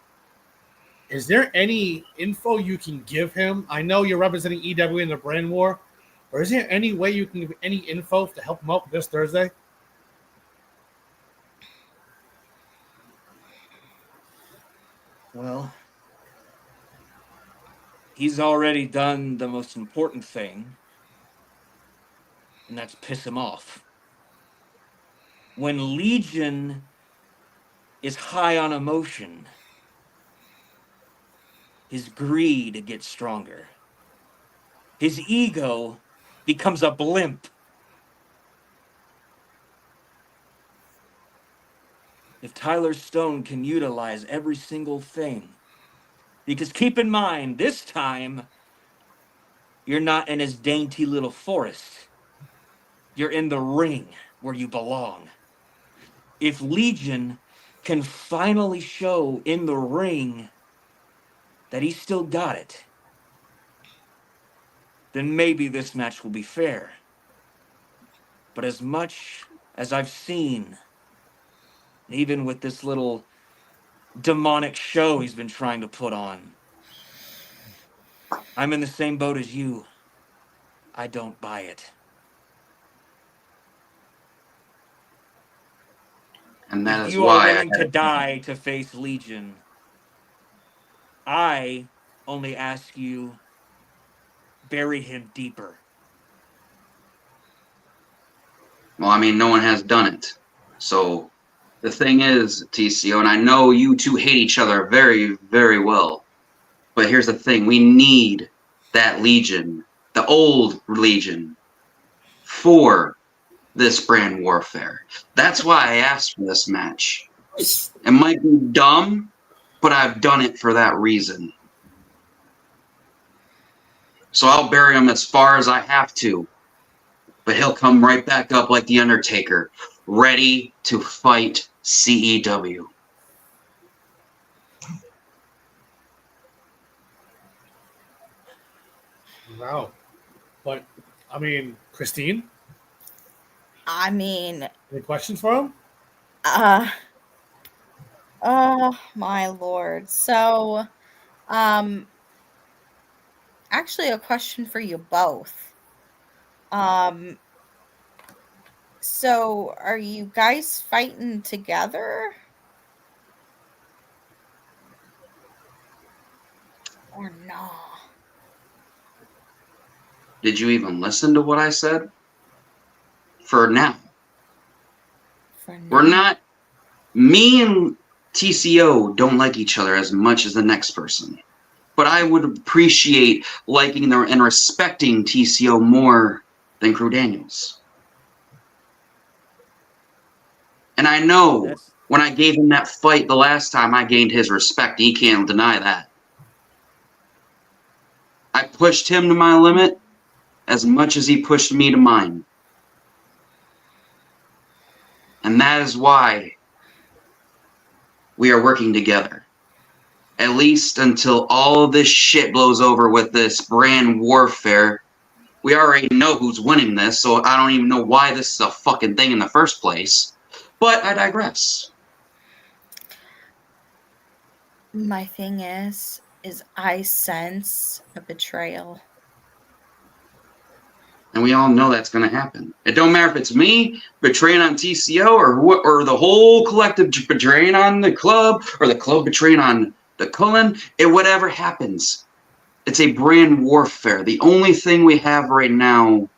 Is there any info you can give him? I know you're representing EW in the brand war, or is there any way you can give any info to help him out this Thursday? Well, he's already done the most important thing, and that's piss him off. When Legion is high on emotion, his greed gets stronger. His ego becomes a blimp. If Tyler Stone can utilize every single thing, because keep in mind, this time, you're not in his dainty little forest. You're in the ring where you belong. If Legion can finally show in the ring that he's still got it, then maybe this match will be fair. But as much as I've seen, even with this little demonic show he's been trying to put on, I'm in the same boat as you. I don't buy it. And that If is you are why willing to die to face Legion, I only ask you, bury him deeper. Well, I mean, no one has done it. So the thing is, TCO, and I know you two hate each other very, very well. But here's the thing. We need that Legion, the old Legion, for this brand warfare. That's why I asked for this match. It might be dumb, but I've done it for that reason. So I'll bury him as far as I have to. But he'll come right back up like The Undertaker, ready to fight CEW. Wow. But, I mean, Christine? I mean, any questions for him? Oh my lord. So, actually a question for you both. So are you guys fighting together? Or no? Did you even listen to what I said? For now. We're not. Me and TCO don't like each other as much as the next person. But I would appreciate liking and respecting TCO more than Crew Daniels. And I know when I gave him that fight the last time, I gained his respect. He can't deny that. I pushed him to my limit as much as he pushed me to mine. And that is why we are working together. At least until all of this shit blows over with this brand warfare. We already know who's winning this, so I don't even know why this is a fucking thing in the first place. But I digress. My thing is I sense a betrayal. And we all know that's going to happen. It don't matter if it's me betraying on TCO or the whole collective betraying on the club or the club betraying on the Cullen. Whatever happens, it's a brand warfare. The only thing we have right now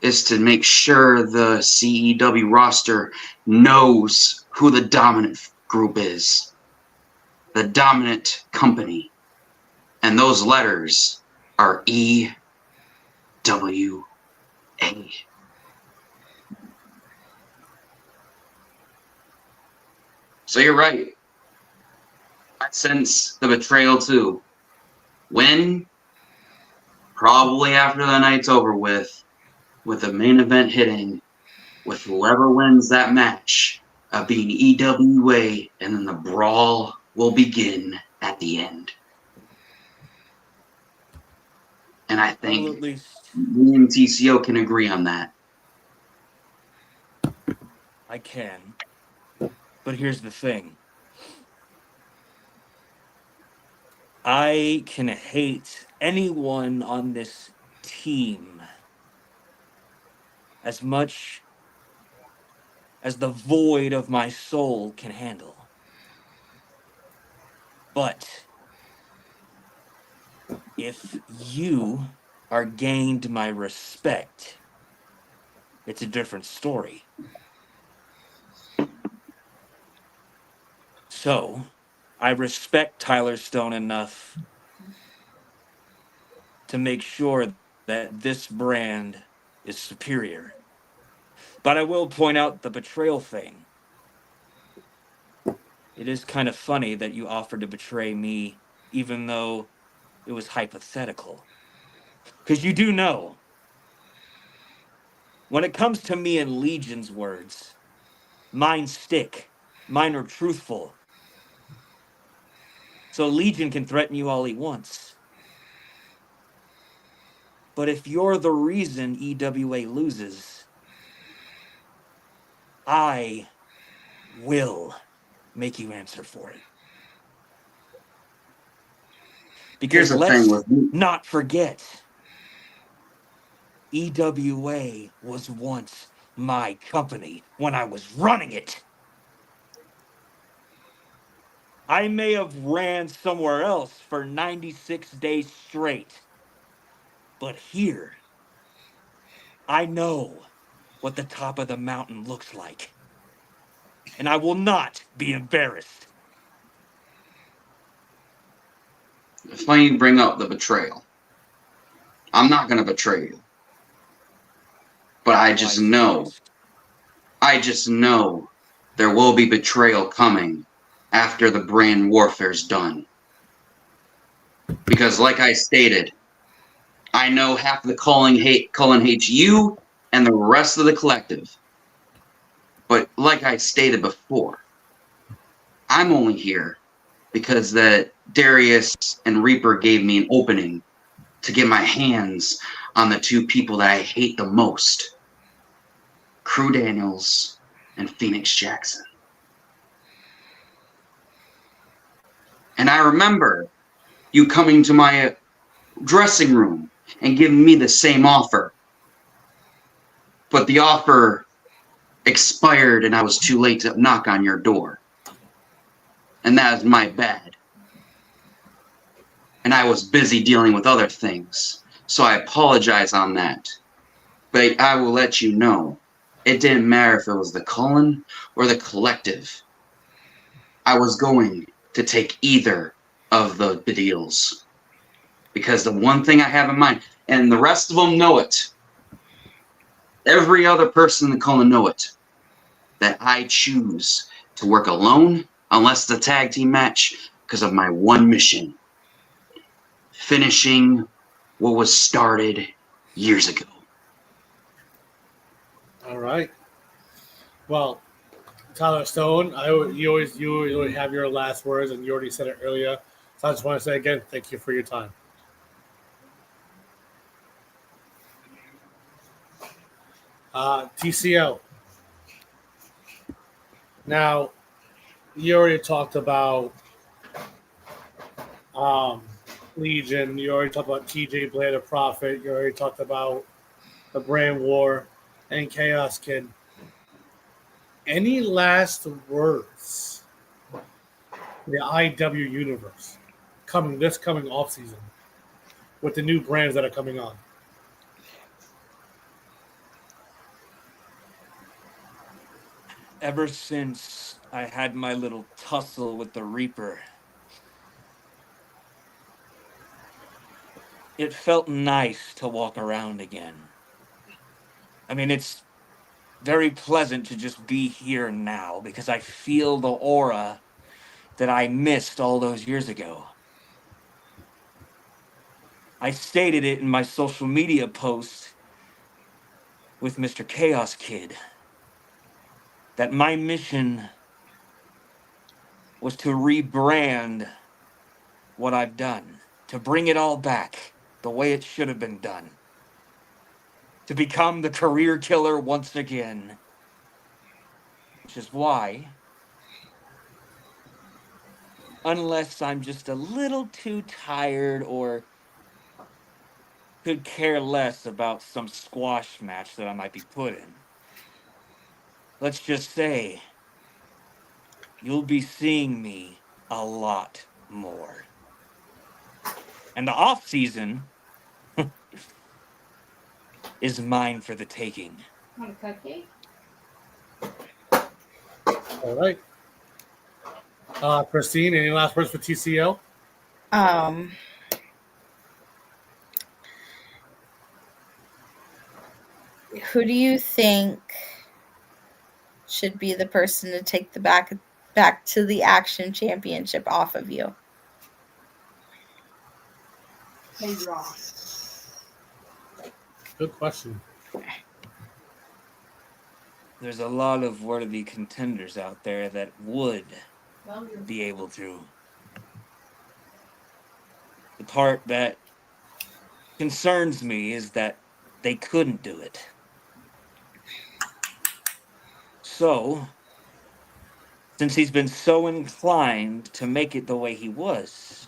is to make sure the CEW roster knows who the dominant group is. The dominant company. And those letters are EWA. So you're right. I sense the betrayal too. When? Probably after the night's over with the main event hitting, with whoever wins that match being EWA, and then the brawl will begin at the end. And I think me and TCO can agree on that. I can. But here's the thing. I can hate anyone on this team as much as the void of my soul can handle. But if you are gained my respect, it's a different story. So, I respect Tyler Stone enough to make sure that this brand is superior. But I will point out the betrayal thing. It is kind of funny that you offered to betray me, even though it was hypothetical. Because you do know, when it comes to me and Legion's words, mine stick. Mine are truthful. So Legion can threaten you all he wants. But if you're the reason EWA loses, I will make you answer for it. Because Here's the let's thing with me. not forget, EWA was once my company when I was running it. I may have ran somewhere else for 96 days straight, but here, I know what the top of the mountain looks like, and I will not be embarrassed. It's funny you bring up the betrayal. I'm not going to betray you. But I just know there will be betrayal coming after the brand warfare's done. Because like I stated, I know half of the Cullen hates you and the rest of the collective. But like I stated before, I'm only here because that Darius and Reaper gave me an opening to get my hands on the two people that I hate the most. Crew Daniels and Phoenix Jackson. And I remember you coming to my dressing room and giving me the same offer. But the offer expired and I was too late to knock on your door. And that is my bad. And I was busy dealing with other things. So I apologize on that. But I will let you know, it didn't matter if it was the Cullen or the collective. I was going to take either of the deals. Because the one thing I have in mind, and the rest of them know it, every other person in the Cullen know it, that I choose to work alone unless it's a tag team match because of my one mission. Finishing what was started years ago. All right. Well, Tyler Stone, you always have your last words, and you already said it earlier. So I just want to say again, thank you for your time. TCO. Now, you already talked about Legion. You already talked about TJ Blade of Prophet. You already talked about the Brand War and Chaos Kid. Any last words for the IW universe this coming off season with the new brands that are coming on? Ever since I had my little tussle with the Reaper, it felt nice to walk around again. I mean, it's very pleasant to just be here now because I feel the aura that I missed all those years ago. I stated it in my social media post with Mr. Chaos Kid that my mission was to rebrand what I've done, to bring it all back the way it should have been done, to become the career killer once again, which is why, unless I'm just a little too tired or could care less about some squash match that I might be put in, let's just say you'll be seeing me a lot more. And the off season is mine for the taking. Want a cupcake? All right. Christine, any last words for TCO? Who do you think should be the person to take the back to the Action Championship off of you? They draw. Good question. There's a lot of worthy contenders out there that would be able to. The part that concerns me is that they couldn't do it. So, since he's been so inclined to make it the way he was,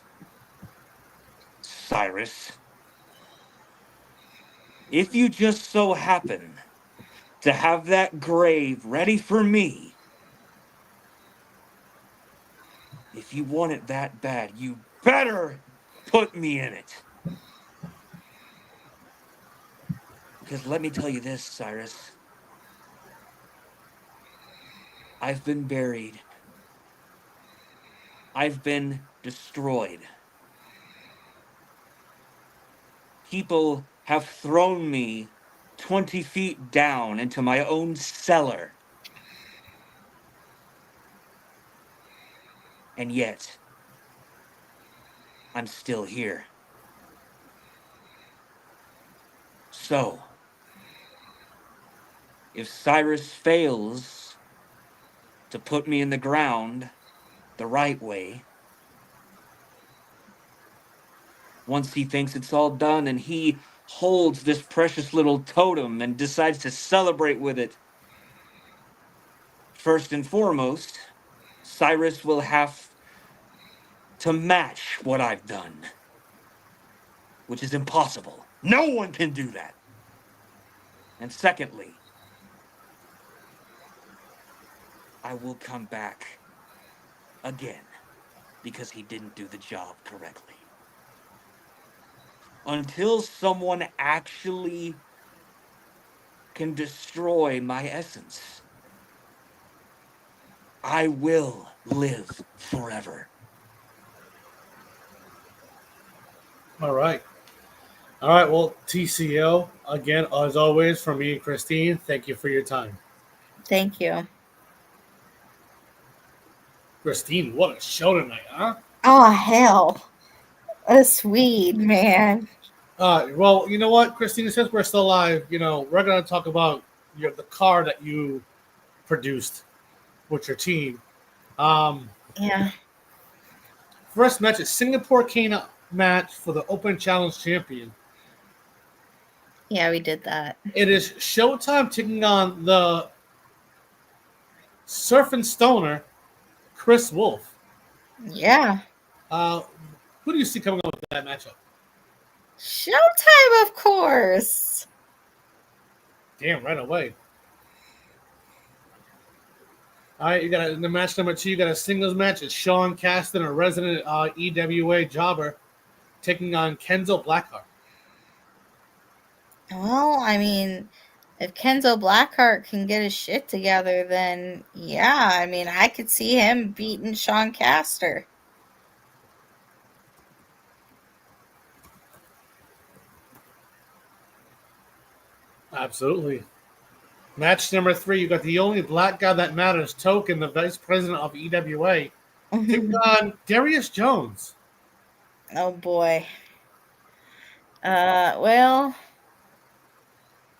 Cyrus, if you just so happen to have that grave ready for me, if you want it that bad, you better put me in it. Because let me tell you this, Cyrus. I've been buried. I've been destroyed. People have thrown me 20 feet down into my own cellar. And yet, I'm still here. So, if Cyrus fails to put me in the ground the right way, once he thinks it's all done and he holds this precious little totem and decides to celebrate with it, first and foremost, Cyrus will have to match what I've done, which is impossible. No one can do that. And secondly, I will come back again because he didn't do the job correctly. Until someone actually can destroy my essence, I will live forever. All right. All right. Well, TCO, again, as always, from me and Christine, thank you for your time. Thank you. Christine, what a show tonight, huh? Oh, hell. A Swede, man. Well, you know what, Christine, since we're still live, we're going to talk about the car that you produced with your team. Yeah. First match is Singapore Cane match for the Open Challenge champion. Yeah, we did that. It is Showtime taking on the Surf and Stoner, Chris Wolf. Yeah. Who do you see coming up with that matchup? Showtime, of course. Damn, right away. All right, you got in the match number 2, you got a singles match. It's Sean Caston, a resident EWA jobber, taking on Kenzo Blackheart. Well, I mean, if Kenzo Blackheart can get his shit together, then yeah, I mean, I could see him beating Sean Caster. Absolutely. Match number 3, you got the only black guy that matters, Token, the vice president of EWA, taking on Darius Jones. Oh boy. Well,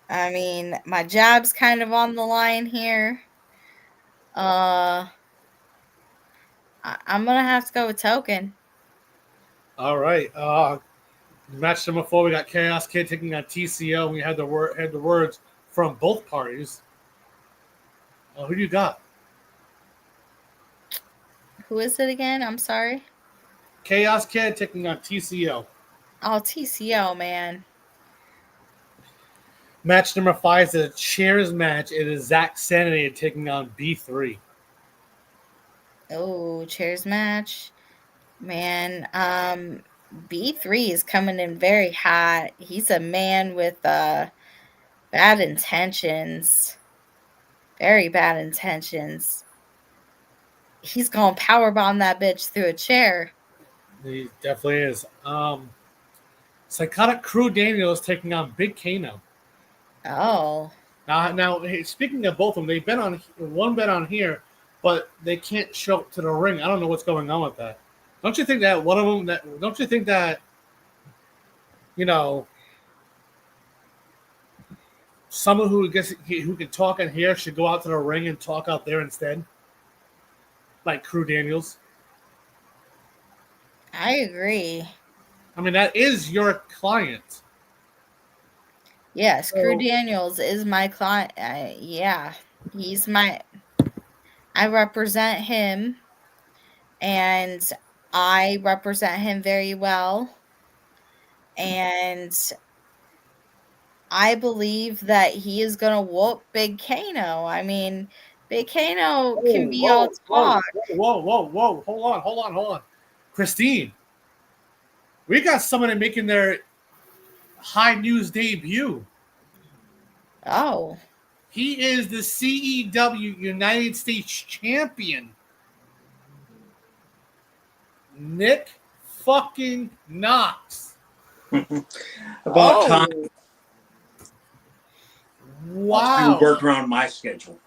I mean, my job's kind of on the line here. I'm gonna have to go with Token. All right. Match number 4, we got Chaos Kid taking on TCO. We had the words from both parties. Who do you got? Who is it again? I'm sorry. Chaos Kid taking on TCO. Oh, TCO, man. Match number 5 is a chairs match. It is Zach Sanity taking on B3. Oh, chairs match. Man, B3 is coming in very hot. He's a man with bad intentions. Very bad intentions. He's going to powerbomb that bitch through a chair. He definitely is. Psychotic Crew Daniels taking on Big Kano. Oh. Now, hey, speaking of both of them, they've been on one bet on here, but they can't show up to the ring. I don't know what's going on with that. Don't you think that one of them? Don't you think that someone who can talk in here should go out to the ring and talk out there instead, like Crew Daniels? I agree. I mean, that is your client. Yes, So- Crew Daniels is my client. Yeah, he's my. I represent him, and I represent him very well. And I believe that he is going to whoop Big Kano. I mean, Big Kano can be all talk. Whoa. Hold on. Christine, we got someone making their High News debut. Oh. He is the CEW United States Champion. Nick fucking Knox. About time. Wow. You work around my schedule.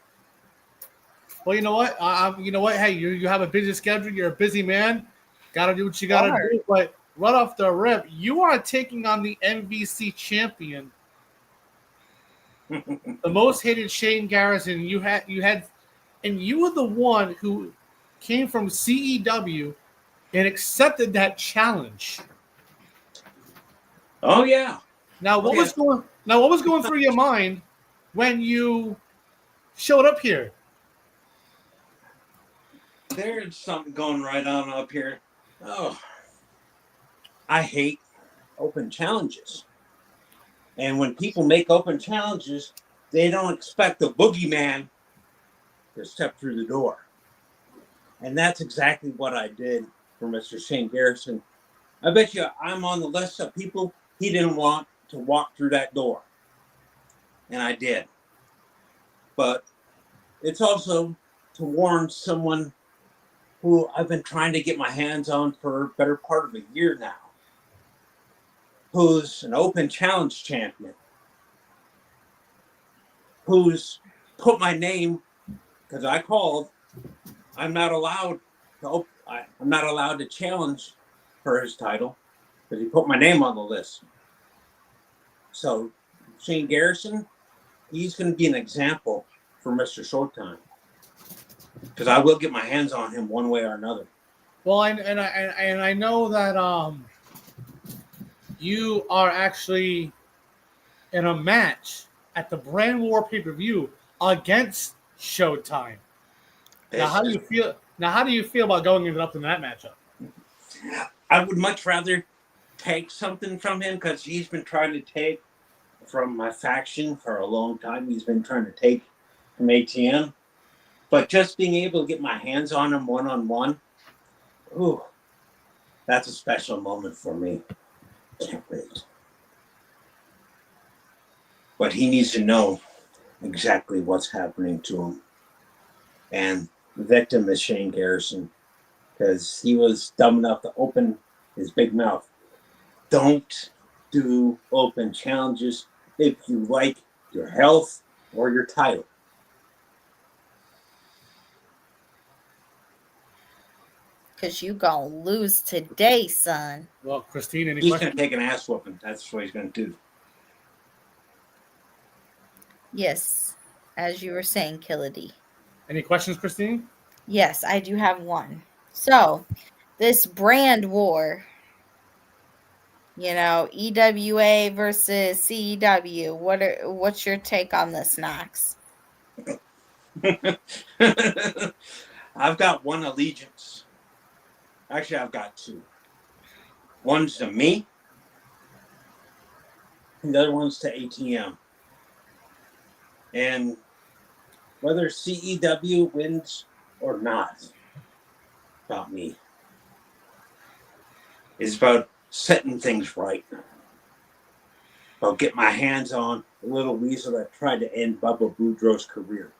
Well, you know what? You know what? Hey, you have a busy schedule. You're a busy man. Got to do what you got to do. But right off the rip, you are taking on the MVC champion, the most hated Shane Garrison. You had, and you were the one who came from CEW and accepted that challenge. Oh yeah. Now what was going through your mind when you showed up here? There's something going right on up here. Oh, I hate open challenges. And when people make open challenges, they don't expect the boogeyman to step through the door. And that's exactly what I did for Mr. Shane Garrison. I bet you I'm on the list of people he didn't want to walk through that door. And I did. But it's also to warn someone who I've been trying to get my hands on for a better part of a year now, who's an open challenge champion, who's put my name, because I called, I'm not allowed to challenge for his title, because he put my name on the list. So Shane Garrison, he's going to be an example for Mr. Showtime, because I will get my hands on him one way or another. Well, and I know that you are actually in a match at the Brand War pay-per-view against Showtime. Now, how do you feel? Now, how do you feel about going up in that matchup? I would much rather take something from him, because he's been trying to take from my faction for a long time. He's been trying to take from ATM. But just being able to get my hands on him one-on-one, ooh, that's a special moment for me. Can't wait. But he needs to know exactly what's happening to him. And the victim is Shane Garrison, because he was dumb enough to open his big mouth. Don't do open challenges if you like your health or your title. Because you gonna lose today, son. Well, Christine, any He's questions? going to take an ass whooping. That's what he's going to do. Yes, as you were saying, Killedy. Any questions, Christine? Yes, I do have one. So, this brand war, EWA versus CEW. What's your take on this, Knox? I've got one allegiance. Actually, I've got two. One's to me, and the other one's to ATM. And whether CEW wins or not, about me. It's about setting things right. About getting my hands on the little weasel that tried to end Bubba Boudreaux's career.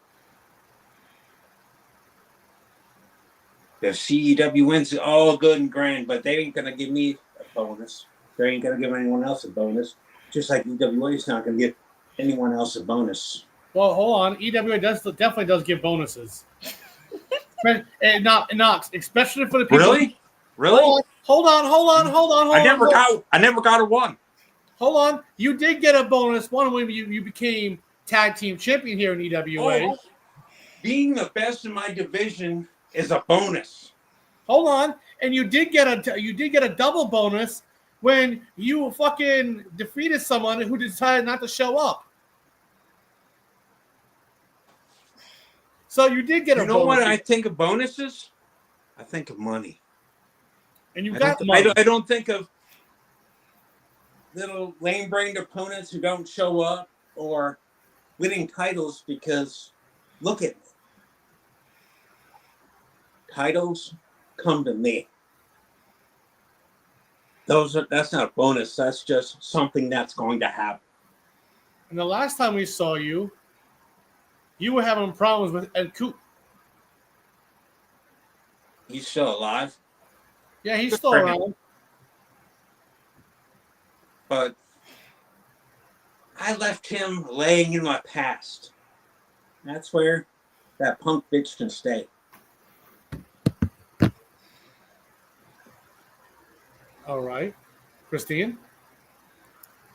If CEW wins, all good and grand, but they ain't going to give me a bonus. They ain't going to give anyone else a bonus. Just like EWA is not going to give anyone else a bonus. Well, hold on. EWA definitely does give bonuses. And Knox, especially for the people. Really? Hold on. I never got a one. Hold on. You did get a bonus one when you became tag team champion here in EWA. Oh, being the best in my division is a bonus. Hold on. And you did get a double bonus when you fucking defeated someone who decided not to show up. So you did get a You know what bonus. I think of bonuses? I think of money. And you I got don't, money. I don't think of little lame-brained opponents who don't show up or winning titles because look at me. Titles come to me. That's not a bonus. That's just something that's going to happen. And the last time we saw you, you were having problems with Ed Coop. He's still alive. Yeah, he's Good still for him. around. But I left him laying in my past. That's where that punk bitch can stay. All right. Christine?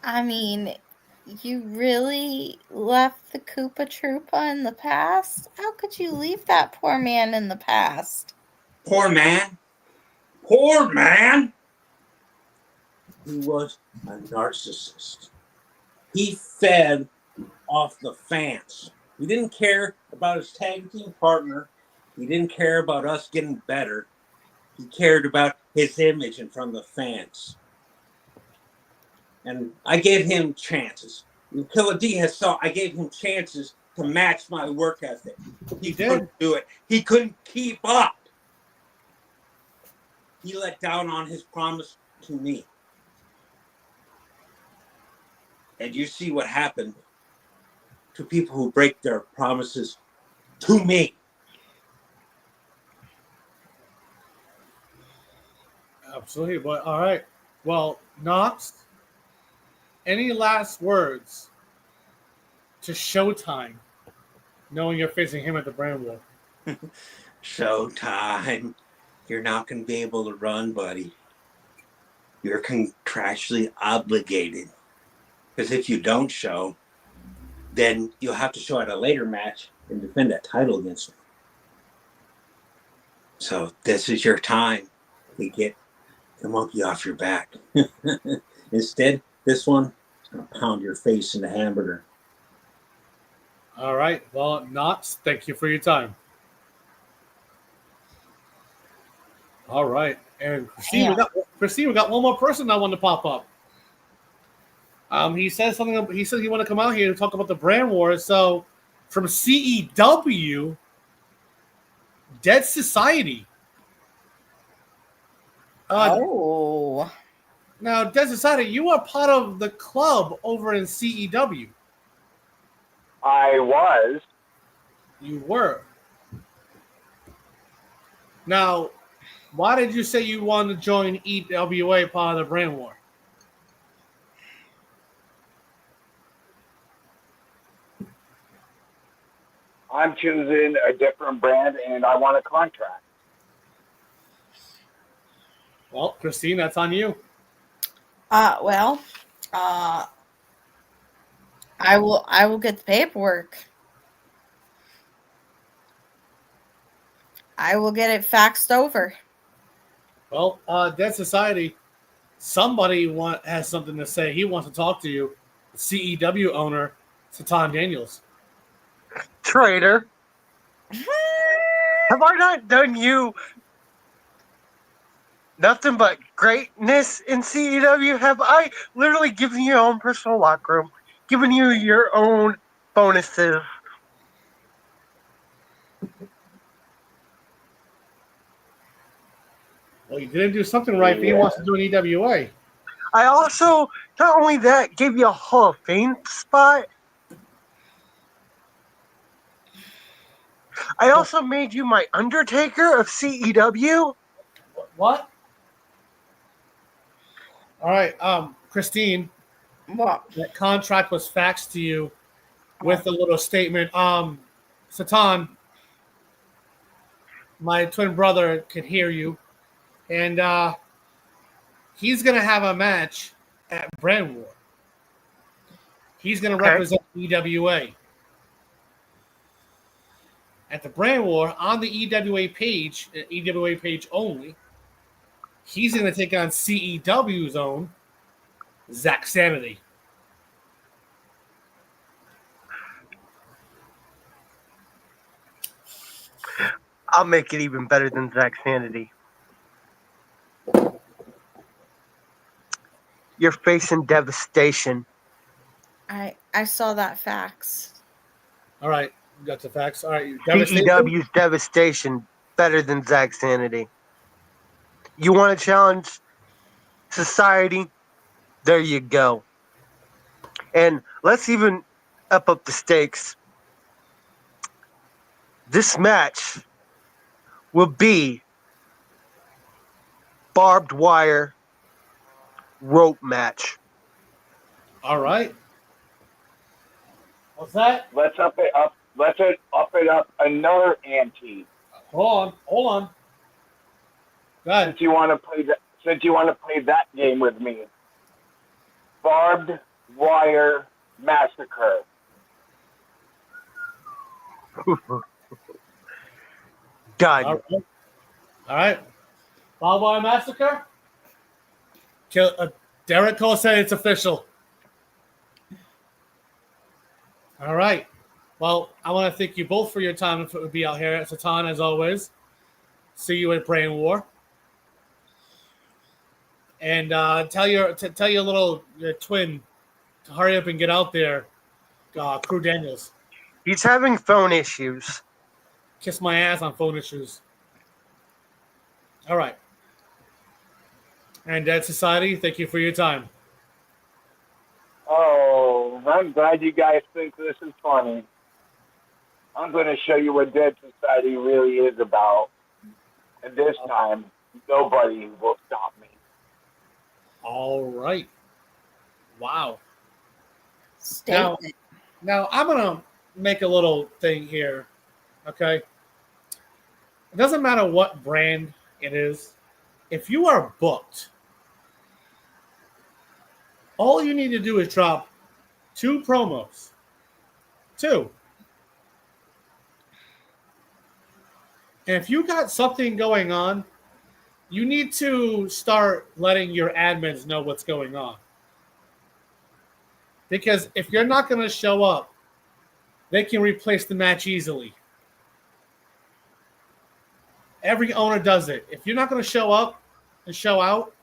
I mean, you really left the Koopa Troopa in the past? How could you leave that poor man in the past? Poor man. Poor man. He was a narcissist. He fed off the fans. He didn't care about his tag team partner. He didn't care about us getting better. He cared about his image in front of the fans. And I gave him chances. Killer D has saw I gave him chances to match my work ethic. He couldn't do it. He couldn't keep up. He let down on his promise to me. And you see what happened to people who break their promises to me. Absolutely. But all right. Well, Knox, any last words to Showtime, knowing you're facing him at the Brand War? Showtime. You're not going to be able to run, buddy. You're contractually obligated. Because if you don't show, then you'll have to show at a later match and defend that title against me. So this is your time to get the monkey off your back. Instead, this one is going to pound your face in the hamburger. All right. Well, Knox, thank you for your time. All right. And Christine, we got one more person that wanted to pop up. He said something. He said he want to come out here and talk about the Brand Wars. So, from CEW, Dead Society. Oh. Now, Dead Society, you are part of the club over in CEW. I was. You were. Now, why did you say you wanted to join EWA part of the Brand War? I'm choosing a different brand, and I want a contract. Well, Christine, that's on you. I will get the paperwork. I will get it faxed over. Well, Dead Society, somebody has something to say. He wants to talk to you. The CEW owner, Satan Daniels. Traitor. Have I not done you nothing but greatness in CEW? Have I literally given you your own personal locker room, given you your own bonuses? Well, you didn't do something right, but he wants to do an EWA. I also, not only that, gave you a Hall of Fame spot. I also made you my Undertaker of CEW. What? All right, Christine. What? That contract was faxed to you with a little statement. Satan, my twin brother can hear you, and he's gonna have a match at Brand War. He's gonna represent EWA. At the Brand War, on the EWA page only, He's going to take on CEW's own Zach Sanity. I'll make it even better than Zach Sanity. You're facing devastation. I saw that fax. All right, you got the facts. All right, CEW's devastation better than Zach Sanity. You want to challenge society? There you go. And let's even up the stakes. This match will be barbed wire rope match. All right. What's that? Let's up it up. Let's up it up another ante. Hold on. Go ahead. Since you want to play that game with me, barbed wire massacre. Done. All right. Barbed wire massacre. Derek Cole said it's official. All right. Well, I want to thank you both for your time to be out here at Satan, as always. See you at Brain War. And tell your little twin to hurry up and get out there, Crew Daniels. He's having phone issues. Kiss my ass on phone issues. All right. And Dead Society, thank you for your time. Oh, I'm glad you guys think this is funny. I'm going to show you what Dead Society really is about. And this time, nobody will stop me. All right. Wow. Statement. Now I'm going to make a little thing here, okay? It doesn't matter what brand it is. If you are booked, all you need to do is drop 2 promos. 2. And if you got something going on, you need to start letting your admins know what's going on. Because if you're not going to show up, they can replace the match easily. Every owner does it. If you're not going to show up and show out,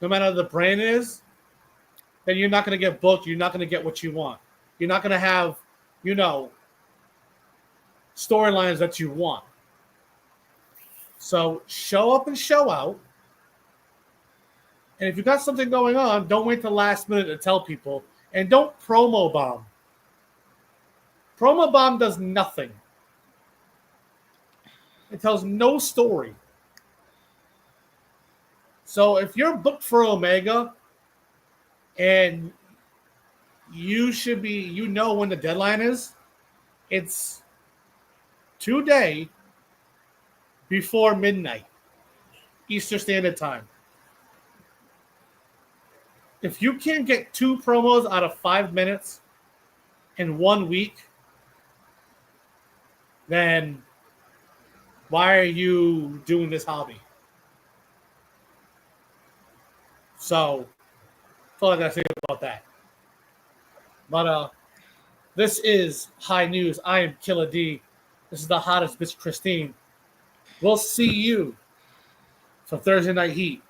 no matter the brand is, then you're not going to get booked. You're not going to get what you want. You're not going to have, storylines that you want. So show up and show out. And if you've got something going on, don't wait till the last minute to tell people. And don't promo bomb. Promo bomb does nothing. It tells no story. So if you're booked for Omega and you should be, when the deadline is, it's today before midnight, Eastern Standard Time. If you can't get 2 promos out of 5 minutes in 1 week, then why are you doing this hobby? So that's all I got to say about that. But this is High News. I am Killer D. This is the hottest bitch, Christine. We'll see you for Thursday Night Heat.